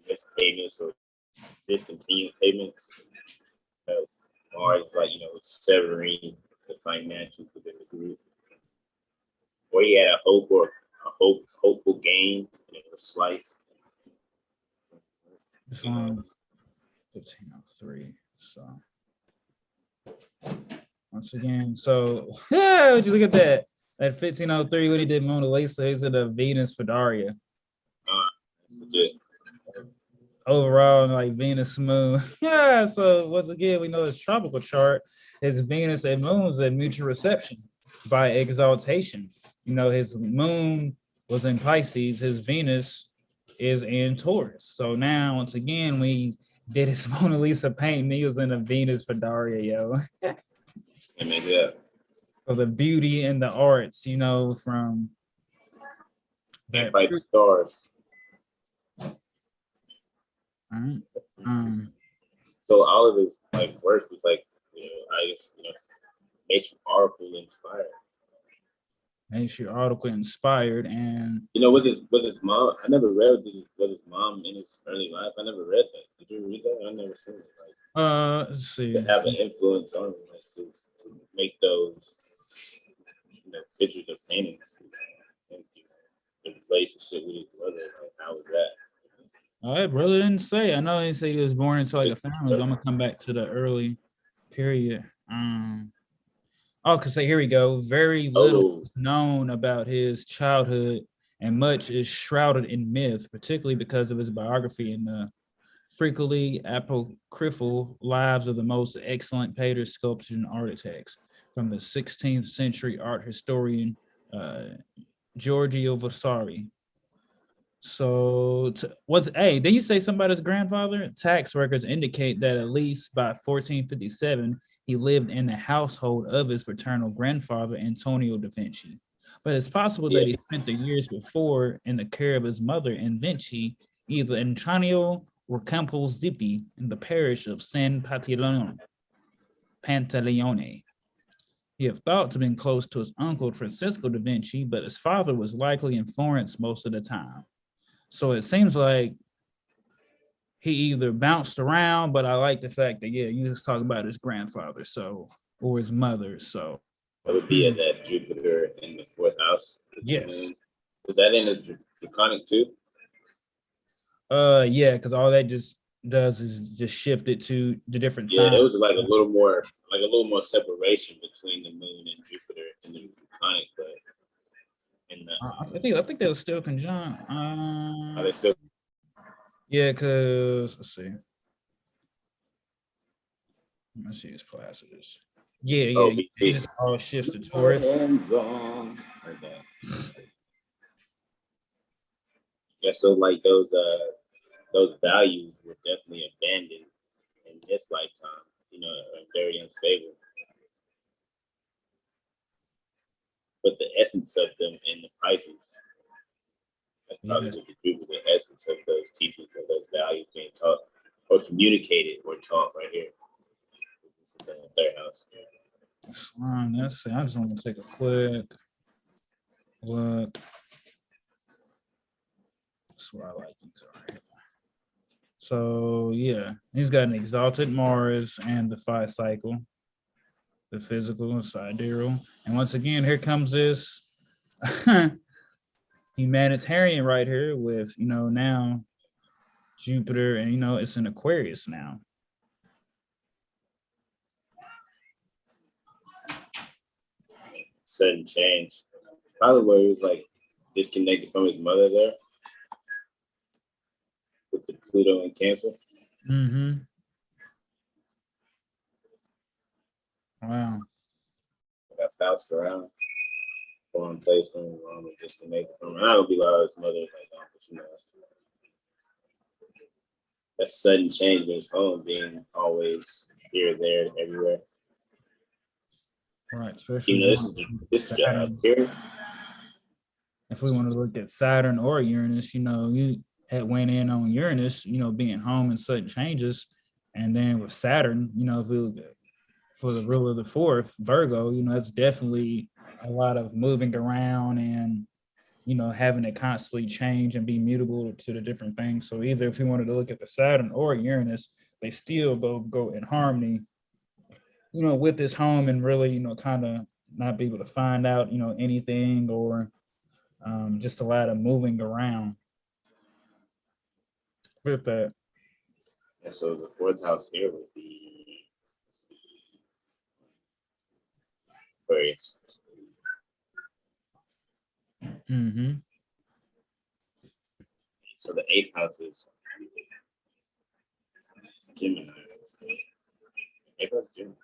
missed payments or discontinued payments. Mars, severing the financials within the group, or he had a hopeful gain, and it was sliced. 1503. So once again, yeah, would you look at that? At 1503, when he did Mona Lisa, he's in the Venus for Daria. That's legit. Overall, like Venus Moon. Yeah, so once again, we know his tropical chart, his Venus and Moon's at mutual reception by exaltation. His Moon was in Pisces, his Venus is in Taurus. So now, once again, we did his Mona Lisa painting. He was in a Venus for Daria, yo. Yeah. For the beauty and the arts, from that. Fight the stars. So all of his work was I guess matriarchal inspired. Matriarchal inspired, and was his mom? I never read was his mom in his early life. I never read that. Did you read that? I never seen it. Let's see. To have an influence on him, to make those pictures of paintings. And the relationship with his brother, how was that? All right, brother didn't say. I know he said he was born into a family. So I'm gonna come back to the early period. Cause here we go. Very little known about his childhood, and much is shrouded in myth, particularly because of his biography and the frequently apocryphal lives of the most excellent painters, sculptors, and architects from the 16th century art historian Giorgio Vasari. So did you say somebody's grandfather? Tax records indicate that at least by 1457, he lived in the household of his paternal grandfather, Antonio da Vinci. But it's possible that he spent the years before in the care of his mother in Vinci, either Antonio or Camposdipi in the parish of San Pantaleone. He is thought to have been close to his uncle Francisco da Vinci, but his father was likely in Florence most of the time. So it seems like he either bounced around, but I like the fact that, you just talk about his grandfather, or his mother. So it would be at that Jupiter in the 4th house. Yes. Was that in the Draconic too? Yeah, because all that just does is just shift it to the different signs. Yeah, it was like a little more separation between the moon and Jupiter in the Draconic, but I think they were still conjunct. Are they still? Yeah, because let's see. Let's see his Placidus. Yeah. It just all shifts to Taurus. Yeah, so those values were definitely abandoned in this lifetime. Very unstable. But the essence of them in the Pisces, that's probably the essence of those teachings, of those values being taught or communicated or taught right here. This is the 3rd house. Let's see. I just want to take a quick look. That's where I like these. All right. So yeah, he's got an exalted Mars and the phi cycle, the physical sidereal. And once again, here comes this humanitarian right here with, now Jupiter, and it's in Aquarius now. Sudden change. Probably where he was like disconnected from his mother there with the Pluto and Cancer. Mm-hmm. Wow. Got bounced around, going place from disconnected from. And I would be like his mother, like, that sudden change in his home being always here, there, everywhere. Right. Especially This is here. If we want to look at Saturn or Uranus, you had went in on Uranus, being home and sudden changes. And then with Saturn, if we look at for the ruler of the fourth, Virgo, that's definitely a lot of moving around and, having it constantly change and be mutable to the different things. So either if we wanted to look at the Saturn or Uranus, they still both go in harmony, with this home and really, kind of not be able to find out, anything or just a lot of moving around with that. And so the fourth house here would be Aquarius. Mm-hmm. So the eighth house is Gemini. Eighth house Gemini.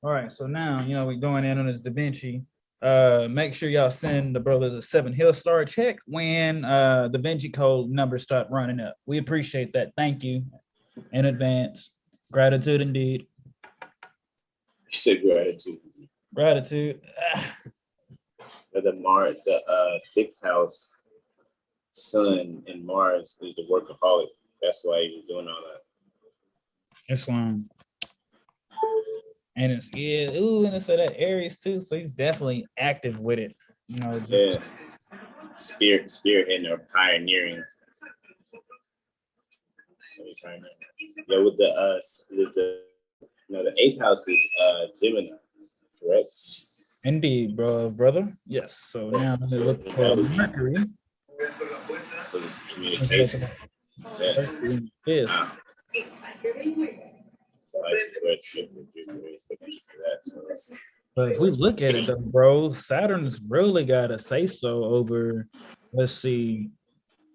All right, so now, we're going in on this Da Vinci. Make sure y'all send the brothers a 7 Hill Star check when the Vinci code numbers start running up. We appreciate that. Thank you in advance. Gratitude indeed. You said gratitude. Gratitude. The Mars, the sixth house, Sun and Mars is the workaholic. That's why he was doing all that. Islam. And it's and it's that Aries too, so he's definitely active with it. Yeah. Spearheading or pioneering. Yeah, with the eighth house is Gemini, correct? Indeed, brother. Yes. So now we look for Mercury. So communication. Yeah. But if we look at it, though, bro, Saturn's really got a say so over, let's see,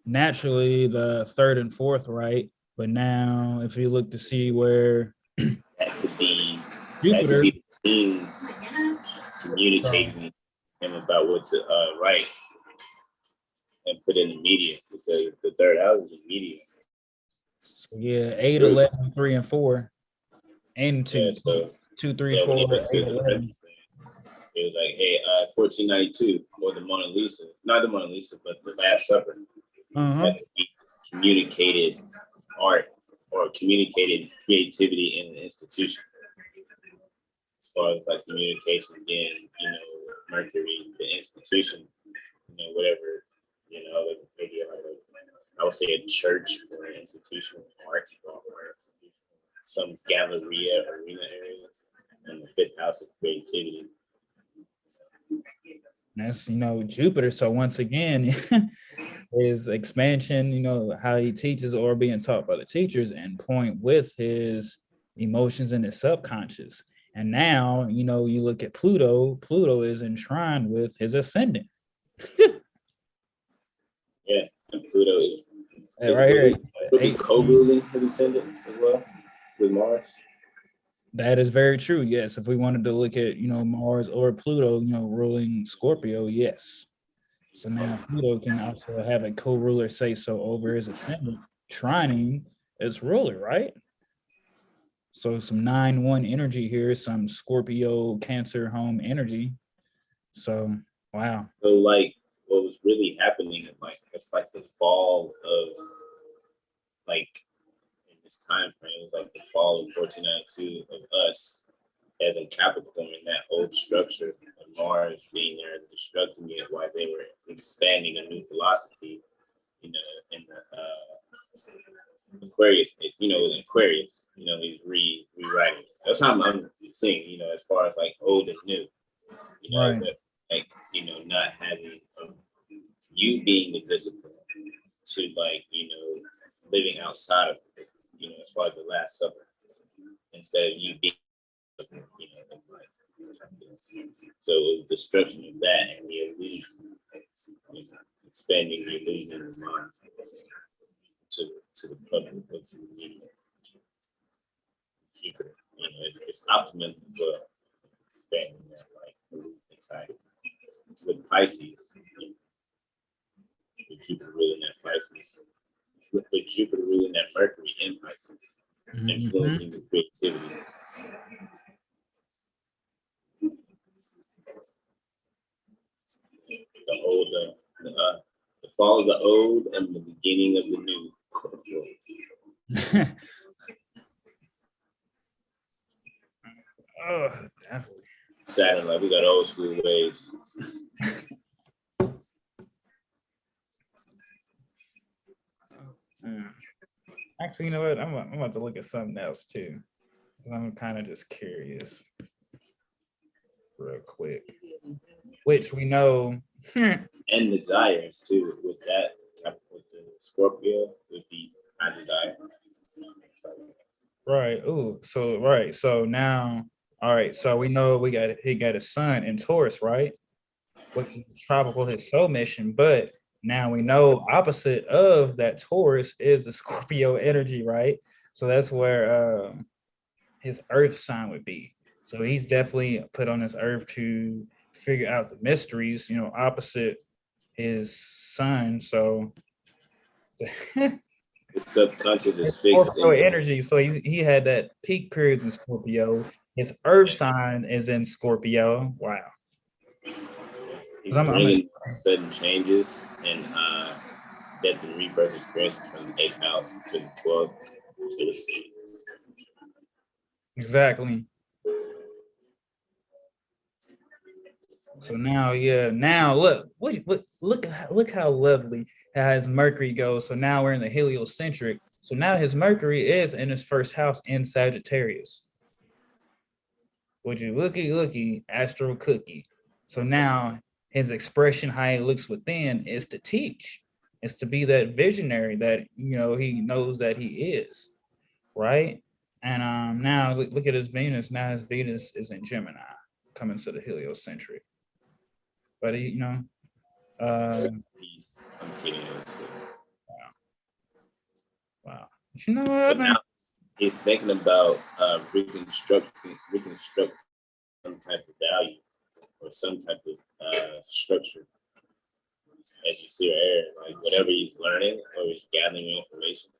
naturally the third and fourth, right? But now, if you look to see where that could be Jupiter communicating him about what to write and put in the media, because the third house is the media. Yeah, 8, 11, 3, and 4. And 2. Yeah, so 2, 3, 4, 8, 11. It was like, hey, 1492, or the Mona Lisa, not the Mona Lisa, but the Last Supper. That could be communicated art or communicated creativity in the institution. As far as like communication, again, Mercury, the institution, whatever, maybe I would say a church or an institution, art or some galleria, arena area, and the fifth house of creativity. That's Jupiter. So once again, his expansion, how he teaches or being taught by the teachers, and point with his emotions and his subconscious. And now, you look at Pluto. Pluto is enshrined with his ascendant. Yeah, and Pluto is right here. Co-ruling his ascendant as well with Mars. That is very true. Yes, if we wanted to look at Mars or Pluto, ruling Scorpio, yes. So now Pluto can also have a co-ruler say so over his ascendant, trining its ruler, right? So some 9-1 energy here, some Scorpio Cancer home energy. So wow. So like what was really happening, it's like the fall of in this time frame, it was like the fall of 1492 of us as in Capricorn, in that old structure, and Mars being there destructing it while they were expanding a new philosophy, you know, in the Aquarius, Aquarius, he's rewriting. That's how I'm seeing, as far as like old and new, Right. but like, not having you being the discipline to like, living outside of it, as far as the Last Supper, instead of you being, so the destruction of that and the illusion, expanding the illusion of mind to the public, to the media. It's optimism, but expanding that like inside. With Pisces, with Jupiter ruling that Pisces, with Jupiter ruling that Mercury in Pisces, influencing the creativity. The fall of the old and the beginning of the new. Oh, definitely. Saturn, like we got old school ways. Actually, you know what? I'm about to look at something else too. I'm kind of just curious, real quick. Which we know, and desires too. With that, with the Scorpio, would be I desire. right? Ooh, so right. So now, all right. So we know he got a sun in Taurus, right? Which is tropical his soul mission, but now we know opposite of that Taurus is the Scorpio energy, right? So that's where his Earth sign would be. So he's definitely put on this Earth to figure out the mysteries, opposite his sun. So the subconscious is fixed. Scorpio energy. So he had that peak periods in Scorpio. His Earth sign is in Scorpio. Wow. He's bringing sudden changes and death and rebirth experiences from the 8th house to the 12th to the 6th. Exactly. So now look how lovely how his Mercury goes. So now we're in the heliocentric. So now his Mercury is in his first house in Sagittarius. Would you looky astro cookie? So now his expression, how he looks within, is to teach. It's to be that visionary that he knows that he is, right? And now look at his Venus. Now his Venus is in Gemini, coming to the heliocentric. But I'm kidding. Wow. You know what? Now he's thinking about reconstruct some type of value or some type of structure. As you see right, like whatever he's learning or he's gathering information.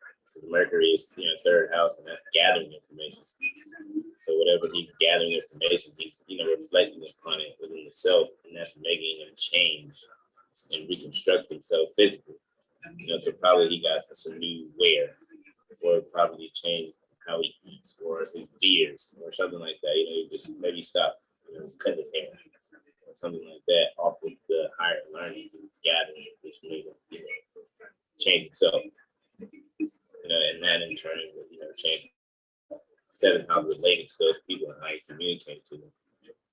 Mercury is third house, and that's gathering information. So whatever he's gathering information, he's reflecting upon it within himself, and that's making him change and reconstruct himself physically. So probably he got some new wear, or probably changed how he eats, or his beard, or something like that. He just maybe stop, cut his hair, or something like that, off with the higher learning and gathering, which made him change himself. And that in turn would, change 7th house related to those people and how you communicate to them.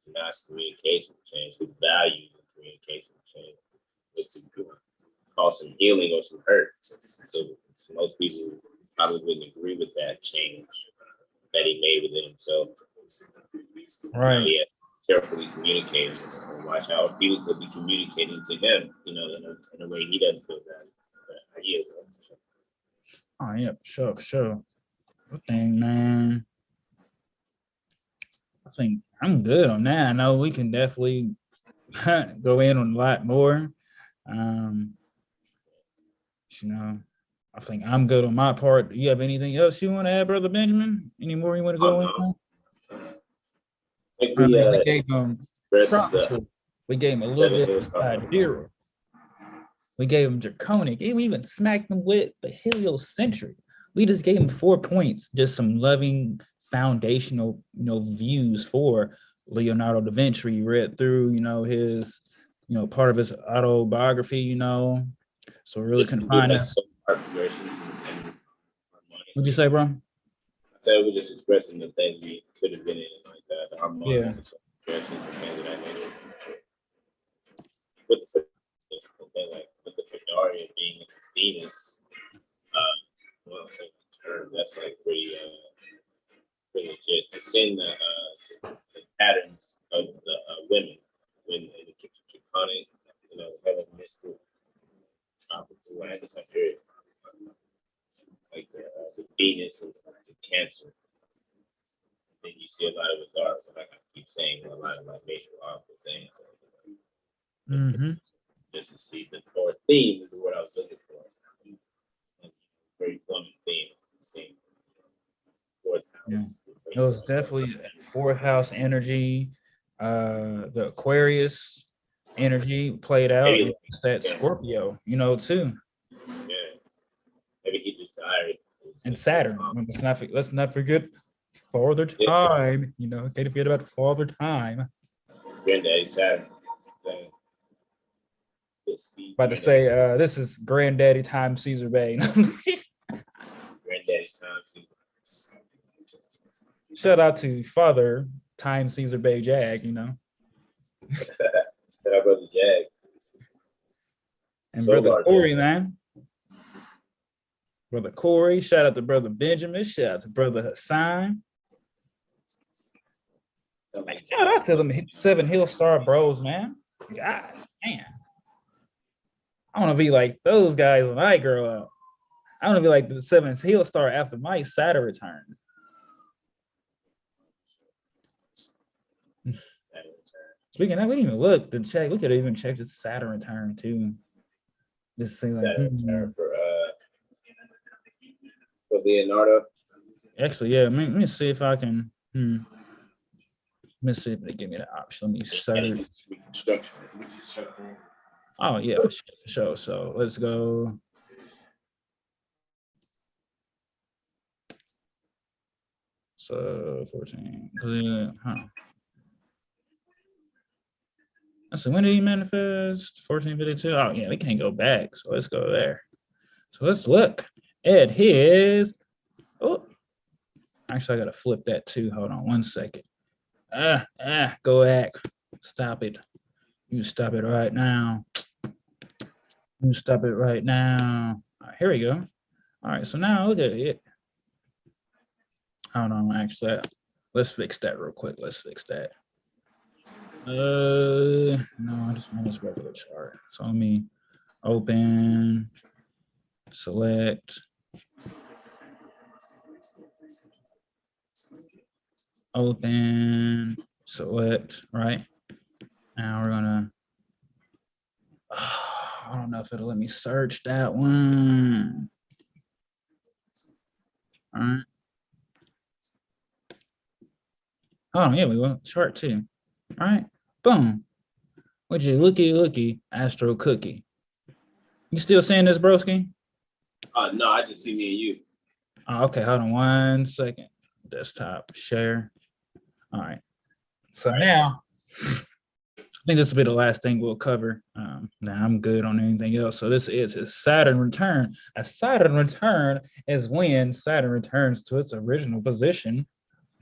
So now it's communication change, with values and communication change, which could cause some healing or some hurt. So most people probably wouldn't agree with that change that he made within himself. Right. He has to carefully communicate and watch how people could be communicating to him, in a way he doesn't feel that. Oh yeah, for sure. Good thing, man. I think I'm good on that. I know we can definitely go in on a lot more. I think I'm good on my part. Do you have anything else you want to add, Brother Benjamin? Any more you want to go in? We gave him tropical. We gave him a little bit of sidereal. We gave him draconic. We even smacked him with the heliocentric. We just gave him 4 points, just some loving foundational, views for Leonardo da Vinci. You read through, his, part of his autobiography, so really couldn't find it. What'd you say, bro? I said we're just expressing the things we could have been in, like that, the harmonious expressions and things of that nature. With the Fedarian being Venus, well, that's like pretty legit. To send the patterns of the women when in the Draconic, having mystical like the Venus and the Cancer. Then you see a lot of the dark, like I keep saying, a lot of like racial awful things. Just to see the core theme is the word I was looking for. Very plumbing theme. Same fourth house. It was definitely fourth house energy. The Aquarius energy played out. Maybe, it's that Scorpio, too. Yeah. Maybe he desired. And Saturn. Let's not forget Father Time. Can't forget about Father Time. Granddaddy Saturn. About to say, this is Granddaddy Time Caesar Bay. Granddaddy Time Caesar. Shout out to Father Time Caesar Bay Jag, Shout out brother Jag. And so brother Corey, man. Brother Corey, shout out to brother Benjamin, shout out to brother Hassan. Shout out to them 7 Hill Star bros, man. God damn. I want to be like those guys when I grow up. I want to be like the 7 Hill Star after my Saturn return. Speaking of that, we didn't even look to check. We could have even checked the Saturn return too. Just say like Saturn return for Leonardo. Actually, yeah. Let me see if I can. Let me see if they give me the option. Let me search. Oh yeah, for sure. So let's go. So 14. So when did he manifest? 1452. Oh yeah, we can't go back. So let's go there. So let's look at his. Oh, actually, I gotta flip that too. Hold on 1 second. Go back. Stop it. You stop it right now. You stop it right now. All right, here we go. All right, so now look at it. Hold on, actually, let's fix that real quick. Let's fix that. No, I just want this regular chart. So let me open, select, open, select, right? Now we're gonna, I don't know if it'll let me search that one. All right. Oh, yeah, we will. Chart 2. All right. Boom. Would you looky, Astro Cookie? You still seeing this, broski? No, I just see me and you. Oh, okay, hold on 1 second. Desktop, share. All right. So now, I think this will be the last thing we'll cover. Now I'm good on anything else. So this is his Saturn return. A Saturn return is when Saturn returns to its original position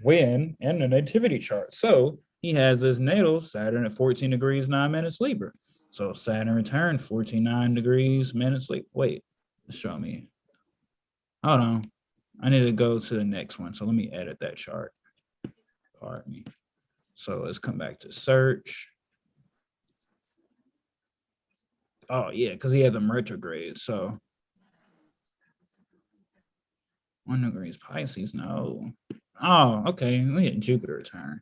when in the nativity chart. So he has his natal Saturn at 14 degrees 9 minutes Libra. So Saturn return 14 degrees 9 minutes Libra. Wait, show me. Hold on. I need to go to the next one. So let me edit that chart. Pardon me. So let's come back to search. Oh yeah, because he had them retrograde. So 1 degree is Pisces. No. Oh, okay. We had Jupiter return.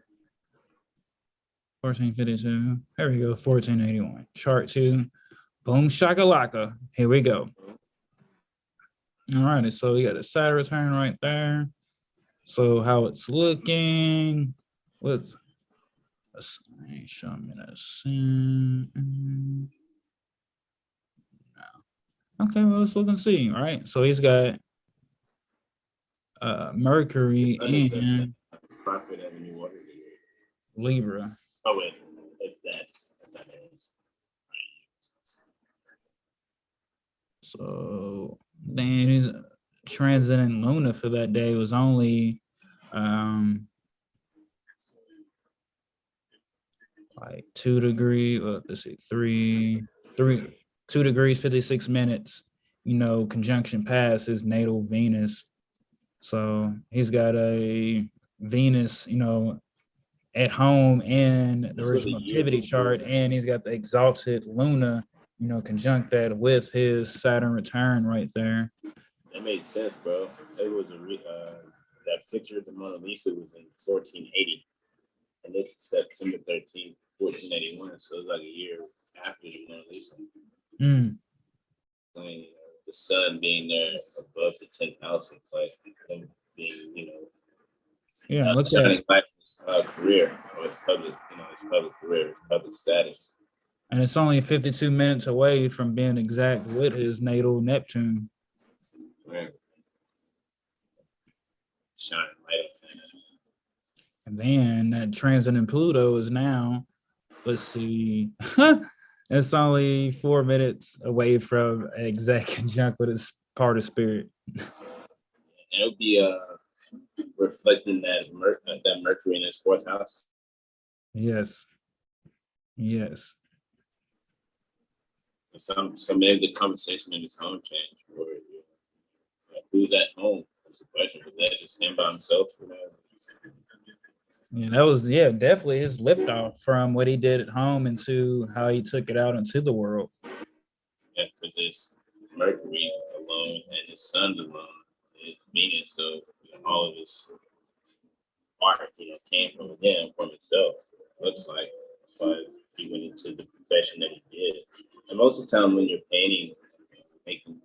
1452. There we go. 1481. Chart 2. Boom shakalaka. Here we go. All right. So we got a Saturn return right there. So how it's looking. Let's show me this. Okay, well, let's look and see. All right. So he's got Mercury in prophet of a new order? Libra. Oh wait, if that's that is. So then he's transiting Luna for that day was only like 2 degrees, let's see, 2 degrees, 56 minutes, conjunction past his natal Venus. So he's got a Venus, at home in the original activity chart, and he's got the exalted Luna, conjunct that with his Saturn return right there. That made sense, bro. It was that picture of the Mona Lisa was in 1480, and this is September 13th, 1481. So it's like a year after the Mona Lisa. I mean, the sun being there above the 10th house, it's like him being, shining light for his career, or his public, his public career, his public status. And it's only 52 minutes away from being exact with his natal Neptune. Right. Shining light. And then that transit in Pluto is now, let's see, it's only 4 minutes away from an exact conjunct with his part of spirit. It'll be reflecting that Mercury in his 4th house. Yes. So maybe the conversation in his home changed. Or who's at home? That's the question. But that's just him by himself. Yeah, that was definitely his liftoff from what he did at home into how he took it out into the world. Yeah, for this Mercury alone and his sun alone, his Venus. So all of his art, came from him, from himself. Looks like that's why he went into the profession that he did. And most of the time, when you're painting, making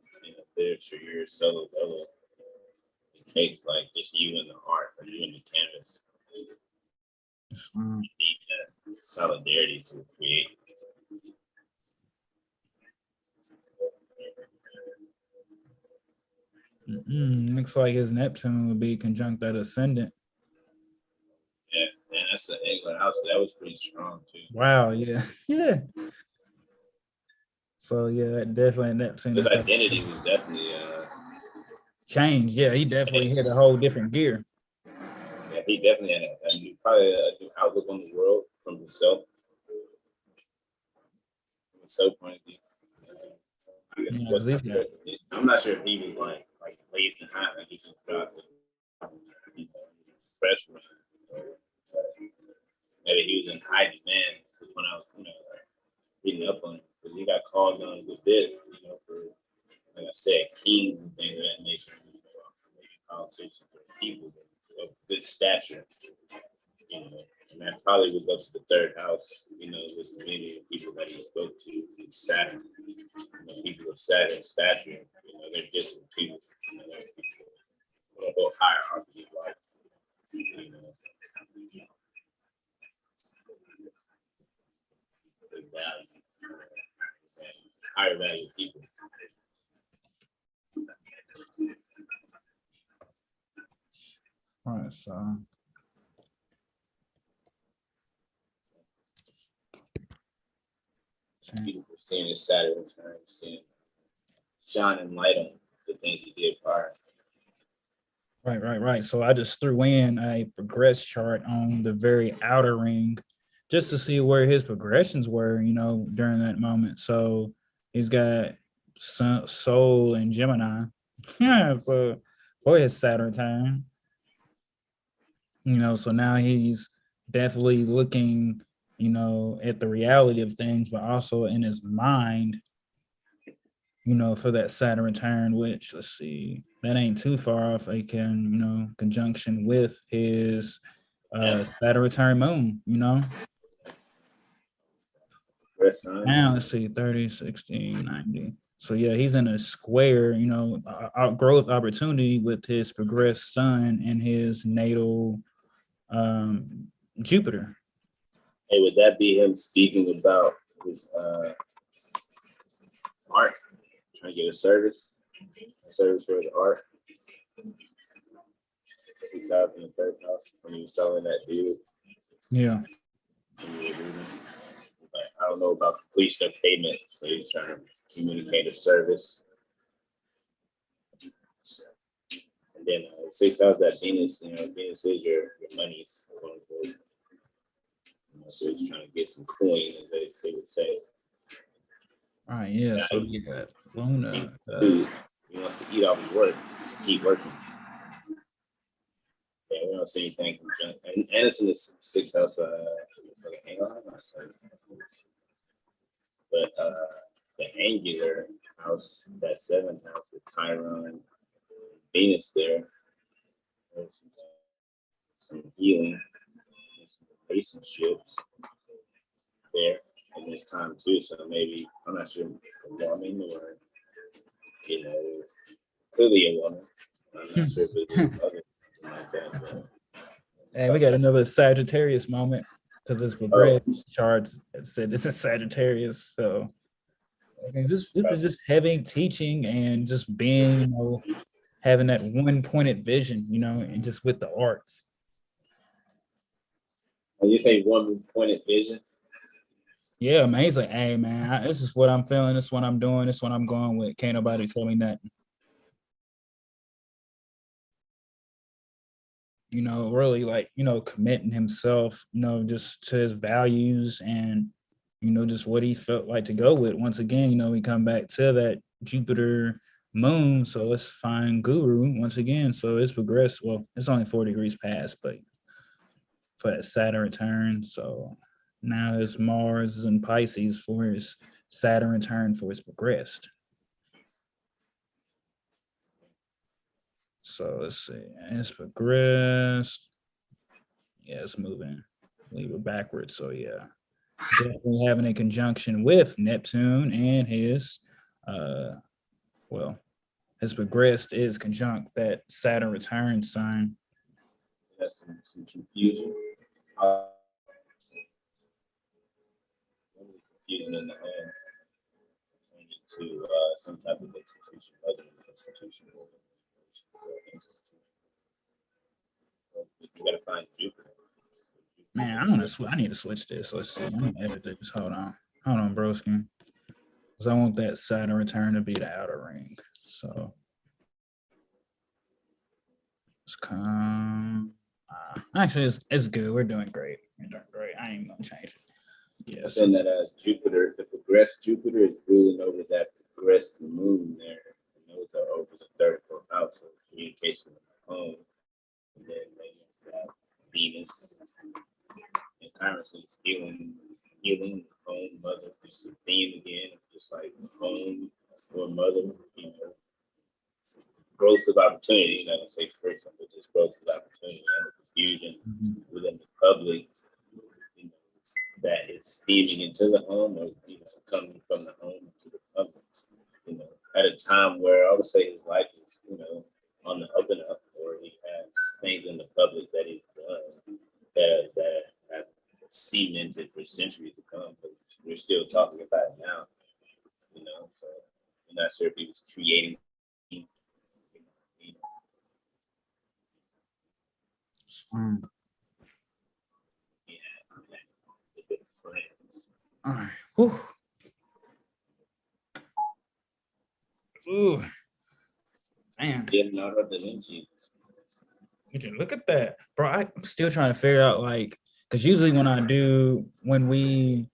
literature, you're solo. It takes like just you and the art, or you and the canvas. You need that solidarity to create. Looks like his Neptune would be conjunct that ascendant. Yeah, and that's an angular house. That was pretty strong too. Wow, yeah. So that definitely Neptune. His identity was definitely changed. Yeah, he definitely hit a whole different gear. Yeah, he definitely had a new outlook on the world from himself. From a self point of view. I guess I'm not sure if he was like lazy and hot, like he just tried to fresh one. Maybe he was in high demand because when I was, reading up on it, because he got called on a good bit, for, like I said, kings and things of that nature, maybe politicians or people of good stature, and that probably would go to the 3rd house, this community of people that he spoke to in Saturn, people of Saturn stature, they're different people, they're people with a whole hierarchy of life, the value, higher value people. All right, so People were seeing his Saturn return, seeing shining light on the things he did prior. Right. So I just threw in a progress chart on the very outer ring just to see where his progressions were, during that moment. So he's got Sol and Gemini. So for his Saturn return. So now he's definitely looking, at the reality of things, but also in his mind, for that Saturn return, which, let's see, that ain't too far off. I can, conjunction with his Saturn return moon, Now, let's see, 30, 60, 90. So he's in a square, growth opportunity with his progressed sun and his natal Jupiter. Hey, would that be him speaking about his art, trying to get a service for his art? 6 hours in the third house when he was telling that dude. Yeah. Like, I don't know about completion of payment, so he's trying to communicate a service. And then 6 hours that Venus, Venus is your money's. So he's trying to get some coin, as they would say. All right, yeah. So you got Luna. He wants to eat off his work to keep working. Yeah, we don't see anything from John. And Anderson is 6 house. Hang on, but the angular house, that 7th house with Chiron, Venus there. There's some healing, some relationships there in this time too. So maybe I'm not sure a woman or clearly a woman. I'm not sure if it's other like that. But. Hey, we got another Sagittarius moment because this progress charts said it's a Sagittarius. So this is just heavy teaching and just being, having that one-pointed vision, and just with the arts. When you say one-pointed vision? Yeah, amazing. Hey, man, this is what I'm feeling. This is what I'm doing. This is what I'm going with. Can't nobody tell me nothing. Really committing himself, just to his values and, just what he felt like to go with. Once again, we come back to that Jupiter moon. So let's find Guru once again. So it's progressed. Well, it's only 4 degrees past, but for that Saturn return. So now it's Mars and Pisces for his Saturn return for his progressed. So let's see. It's progressed. Yeah, it's moving. Leave it backwards. So yeah, definitely having a conjunction with Neptune and his, his progressed is conjunct that Saturn return sign. That's some confusion. Confusion in the hand to some type of institution, other institution. You gotta find Jupiter. Man, I need to switch this. Let's see. I'm gonna edit this. Hold on, broski. Because I want that Saturn return to be the outer ring. So it's actually it's good. We're doing great. I ain't gonna change it. Yeah, saying that as Jupiter, the progressed Jupiter is ruling over that progressed moon there. And those are over the 3rd, 4th house of communication with the home. And then maybe Venus and Chiron is healing the home, mother. It's the theme again, just like home or mother, growth of opportunity. Not to say friction, but just growth of opportunity and the confusion within the public. That is steaming into the home or coming from the home to the public. At a time where I would say his life is, on the up and up, or he has things in the public that he's done that have cemented for centuries to come. But we're still talking about it now. So I'm not sure if he was creating. All right. Whew. Ooh. Man. Leonardo da Vinci. Look at that. Bro, I'm still trying to figure out, because usually when we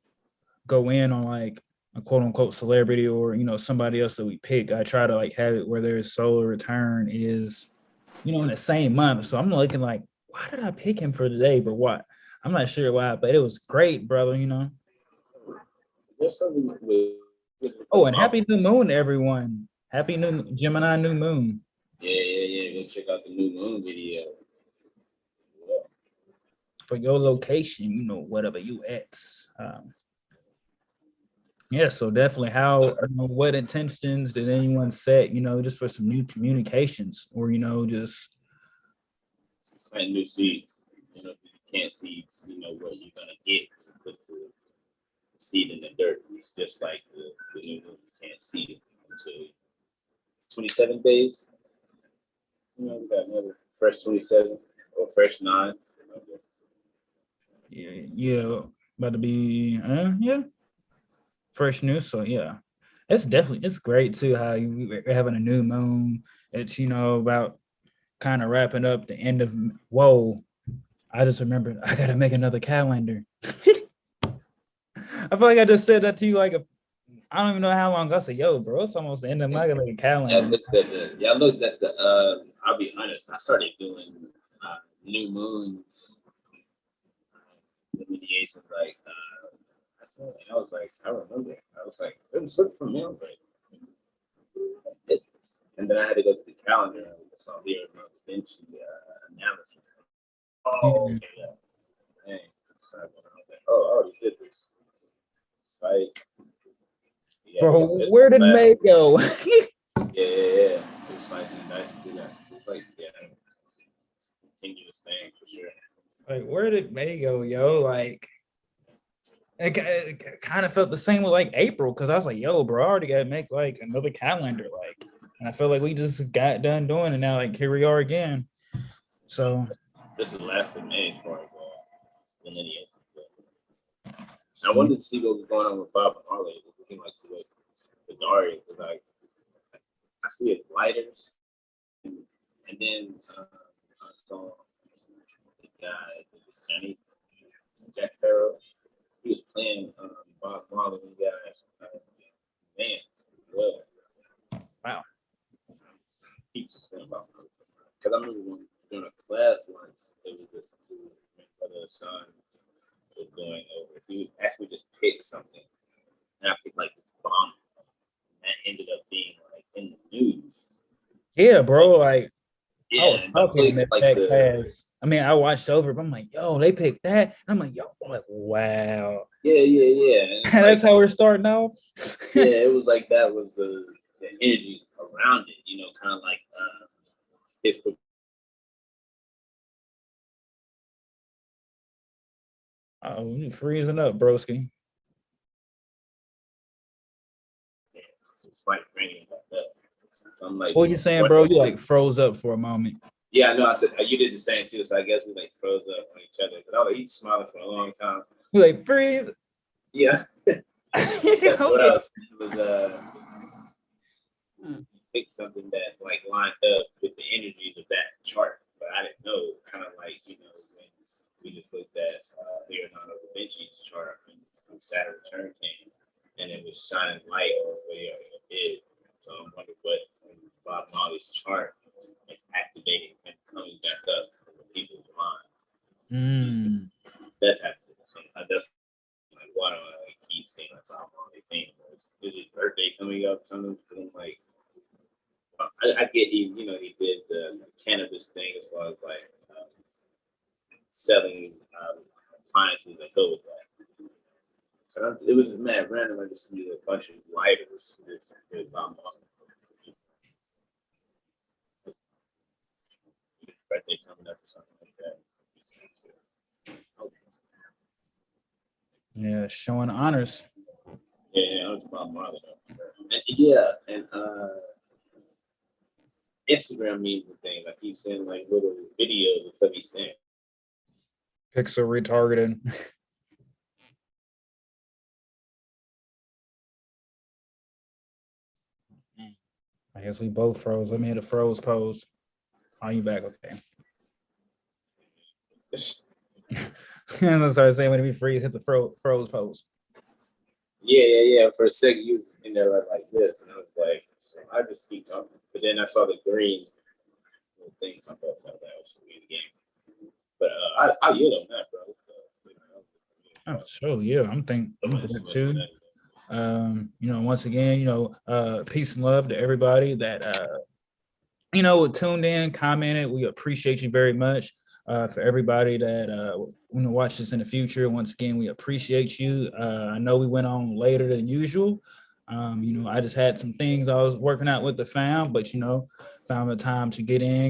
go in on a quote unquote celebrity or, somebody else that we pick, I try to have it where their solar return is, in the same month. So I'm looking why did I pick him for today? But what? I'm not sure why, but it was great, brother, There's something with Oh, and happy new moon, everyone. Happy new Gemini new moon. Yeah. Go check out the new moon video. Yeah. For your location, whatever you at. Yeah, so definitely what intentions did anyone set, just for some new communications or, just. Plant new seeds. You can't see, what you're going to get. Put the seed in the dirt. It's just like the new moon. You can't see it until 27 days. We got another fresh 27 or fresh 9. Yeah, about to be yeah, fresh news. So yeah, it's great too how we're having a new moon. It's about kind of wrapping up the end of whoa. I just remembered I gotta make another calendar. I feel like I just said that to you like I don't even know how long ago. I said, yo, bro, it's almost the end of my calendar. I looked at the I'll be honest, I started doing new moons delineations like I was like, I remember. I was like, it was so familiar. And then I had to go to the calendar and I saw Leonardo Vinci analysis. Oh, okay, yeah. Dang. So I was like, oh, I already did this. Like, yeah, bro, where did May go? yeah. It's slicing and dicing to do that. It's like, yeah, continuous thing for sure. Like, where did May go, yo? Like, it kind of felt the same with like April because I was like, yo, bro, I already got to make like another calendar. Like, and I feel like we just got done doing it now. Like, here we are again. So, this is the last of May as far as delineation. I wanted to see what was going on with Bob Marley. It seemed like the Dari was like, I see it lighters, and then I saw the guy, Johnny Jack Farrow. He was playing Bob Marley guys, man, well. Wow. Teach us about because I remember when doing a class once, there was this brother son was going over. He would actually just pick something, and I picked like this bomb, and that ended up being like in the news. Yeah, bro. Like, yeah, class. I mean, I watched over, but I'm like, yo, they picked that. And I'm like, yo, I'm like, wow. Yeah. That's how we're starting off. Yeah, it was like that was the energy around it, kind of like his. Oh, you freezing up, broski. It's like raining like that. So I'm like, what you saying, bro? You like froze up for a moment. Yeah, I know. I said you did the same too. So I guess we like froze up on each other. But I was like, he's smiling for a long time. You like freeze? Yeah. What else was pick something that like lined up with the energies of that chart, but I didn't know. Kind of like when we just looked at Leonardo da Vinci's chart when Saturn return came, and it was shining light on what he did. So I'm wondering what Bob Marley's chart is activating and coming back up in people's mind. That's happening. So I definitely like why don't I keep saying like Bob Marley thing? Is his birthday coming up? Something? I'm like, I get he did the cannabis thing as well as like selling appliances that go with that. So it was just mad random. I just see a bunch of lighters. This Bob Marley. Birthday coming up or something like that. Okay. Yeah, showing honors. Yeah, I was Bob Marley. And Instagram memes and things. I keep seeing like little videos of stuff he's saying. Pixel retargeting. I guess we both froze. Let me hit a froze pose. Are you back? Okay. And I started saying when we freeze, hit the froze pose. Yeah. For a second, you was in there like this, and I was like, I just keep talking. But then I saw the green thing. I thought that was the game. But I yield on that, bro. Oh, sure, yeah. I'm thinking too. Once again, peace and love to everybody that tuned in, commented. We appreciate you very much. For everybody that watch this in the future, once again, we appreciate you. I know we went on later than usual. I just had some things I was working out with the fam, but found the time to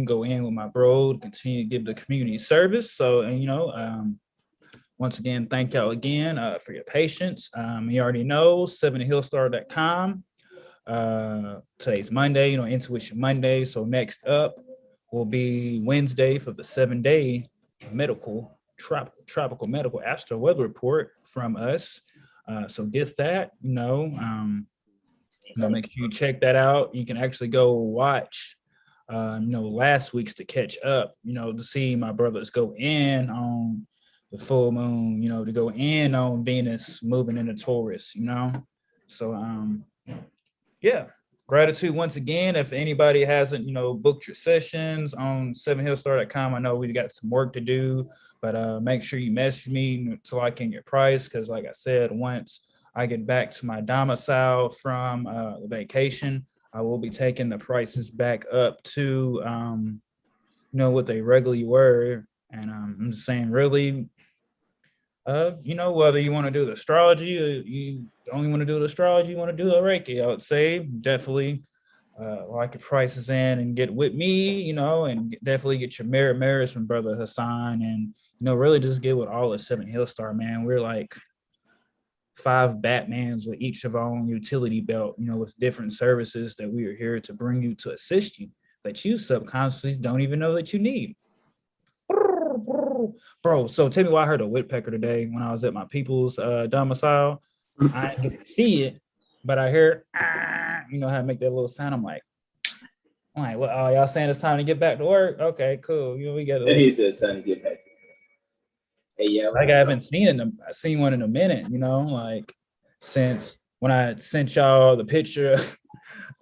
go in with my bro, to continue to give the community service. So, and once again, thank y'all again for your patience. You already know, 7hillstar.com. Today's Monday, Intuition Monday. So next up, will be Wednesday for the 7-day tropical medical astro weather report from us. So get that, make sure you check that out. You can actually go watch, last week's to catch up, to see my brothers go in on the full moon, to go in on Venus moving into Taurus, So, yeah. Gratitude once again. If anybody hasn't, booked your sessions on 7hillstar.com, I know we got some work to do, but make sure you message me to lock in your price. Because like I said, once I get back to my domicile from the vacation, I will be taking the prices back up to, what they regularly were. And I'm just saying, really, whether you want to do the astrology or you only want to do the astrology, you want to do the Reiki, I would say definitely lock your prices in and get with me, and definitely get your mirrors from Brother Hassan, and, really just get with all of 7 Hillstar, man. We're like 5 Batmans with each of our own utility belt, with different services that we are here to bring you to assist you that you subconsciously don't even know that you need. Bro, so tell me why I heard a woodpecker today when I was at my people's domicile. I didn't get to see it, but I heard, how to make that little sound. I'm like, well, oh, y'all saying it's time to get back to work? Okay, cool. We got. He said it's time to get back. Hey, yeah. Like I haven't seen one in a minute. Like since when I sent y'all the picture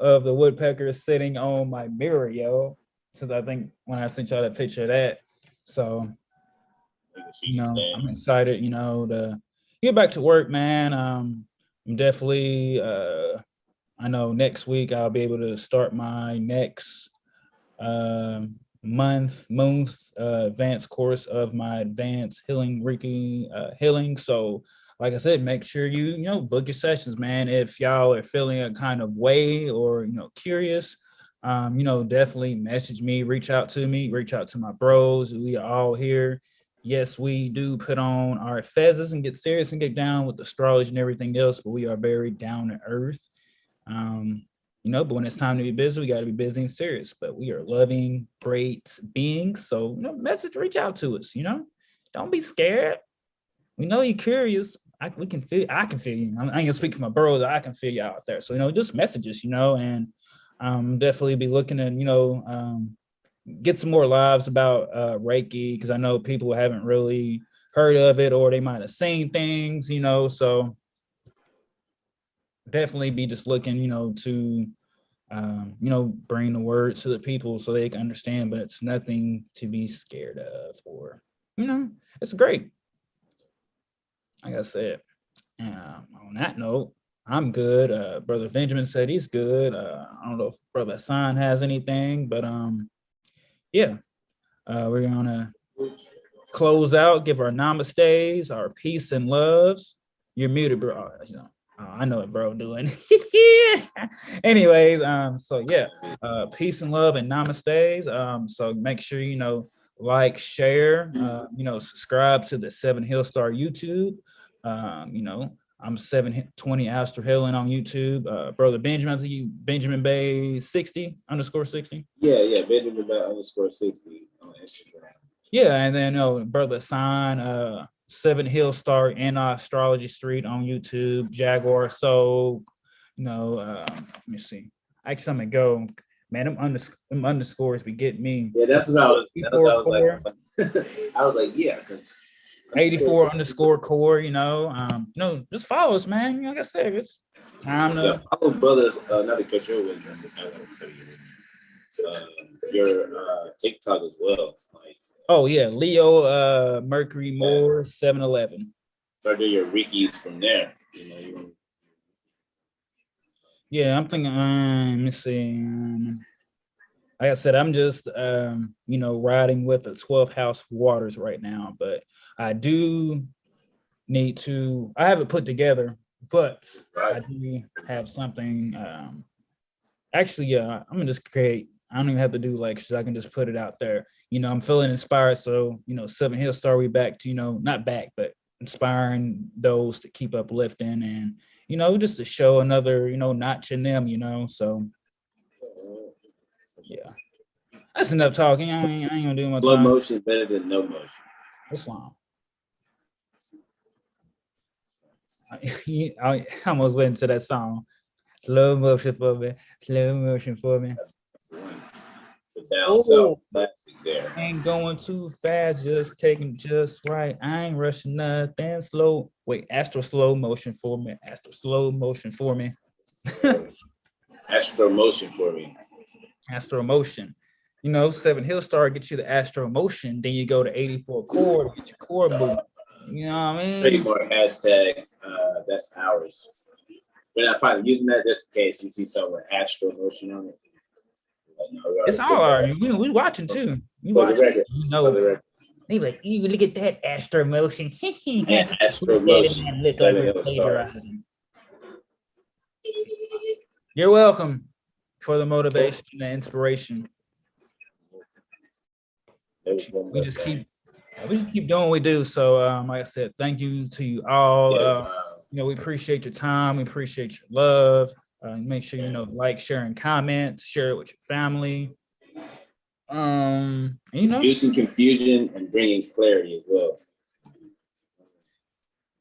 of the woodpecker sitting on my mirror, Since I think when I sent y'all that picture of that, so. I'm excited, to get back to work, man. I'm definitely, I know next week I'll be able to start my next month advanced course of my advanced healing Reiki healing. So like I said, make sure you book your sessions, man. If y'all are feeling a kind of way or curious, definitely message me, reach out to my bros. We are all here. Yes, we do put on our fezzes and get serious and get down with astrology and everything else, but we are very down to earth. But when it's time to be busy, we got to be busy and serious. But we are loving, great beings. So, reach out to us, Don't be scared. We know you're curious. I can feel you. I ain't gonna speak for my bros. I can feel you out there. So, just message us, and definitely be looking at, get some more lives about Reiki, because I know people haven't really heard of it, or they might have seen things, so definitely be just looking, to, bring the word to the people so they can understand, but it's nothing to be scared of, or, it's great. Like I said, on that note, I'm good. Brother Benjamin said he's good. I don't know if Brother Hassan has anything, but yeah, we're gonna close out, give our namaste, our peace and loves. You're muted, bro. I know what bro doing. Anyways, so yeah, peace and love and namaste. So make sure like, share, subscribe to the 7 Hillstar YouTube. I'm 720 Astro Healing on YouTube. Brother Benjamin, I think you Benjamin Bay 60_60. Yeah, Benjamin Bay _60 on Instagram. Yeah, and then Brother Sign, 7 Hillstar in Astrology Street on YouTube, Jaguar. So, let me see. Actually, I'm gonna go. Man, them underscores be getting me. Yeah, that's what I was like. I was like, yeah. 84 underscore core, just follow us, man. Like I said, it's time to follow brothers. Not because you're with us, your TikTok as well. Oh yeah, Leo Mercury Moor 711. So do your Rickies from there. Yeah, I'm thinking. Let me see. Like I said, I'm just riding with the 12th house waters right now, but I do need to. I have it put together, but I do have something. Actually, yeah, I'm gonna just create. I don't even have to do lectures. I can just put it out there. I'm feeling inspired. So, 7 Hillstar, we back to, not back, but inspiring those to keep uplifting and, just to show another, notch in them, so yeah. That's enough talking. I ain't gonna do my Slow time. motion is better than no motion. Islam. I almost went into that song. Slow motion for me. Slow motion for me. That's the one. It's a down south classic there. Ain't going too fast, just taking just right. I ain't rushing nothing slow. Wait, Astro slow motion for me. Astro slow motion for me. Astro motion for me. Astro motion. You know, 7 Hill Star gets you the Astro motion. Then you go to 84 chord, get your chord movement. You know what I mean? Trademark hashtag. That's ours. We're not probably using that just in case you see something with Astro motion on it. It's all right. We watching too. You watching? You know. They like, you look at that Astro motion. Yeah, Astro motion. Look like you're plagiarizing. You're welcome for the motivation and inspiration. We just keep doing what we do. So, like I said, thank you to you all. You know, we appreciate your time. We appreciate your love. Make sure you know, like, share, and comment. Share it with your family. You know, reducing confusion and bringing clarity as well.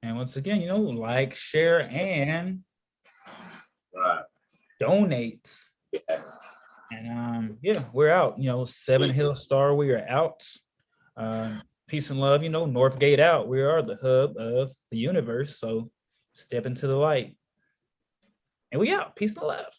And once again, you know, like, share, and Right. donate. Yeah. And yeah, we're out. You know, 7 Hill Star, we are out. Peace and love. You know, Northgate out. We are the hub of the universe. So step into the light. And we out. Peace and love.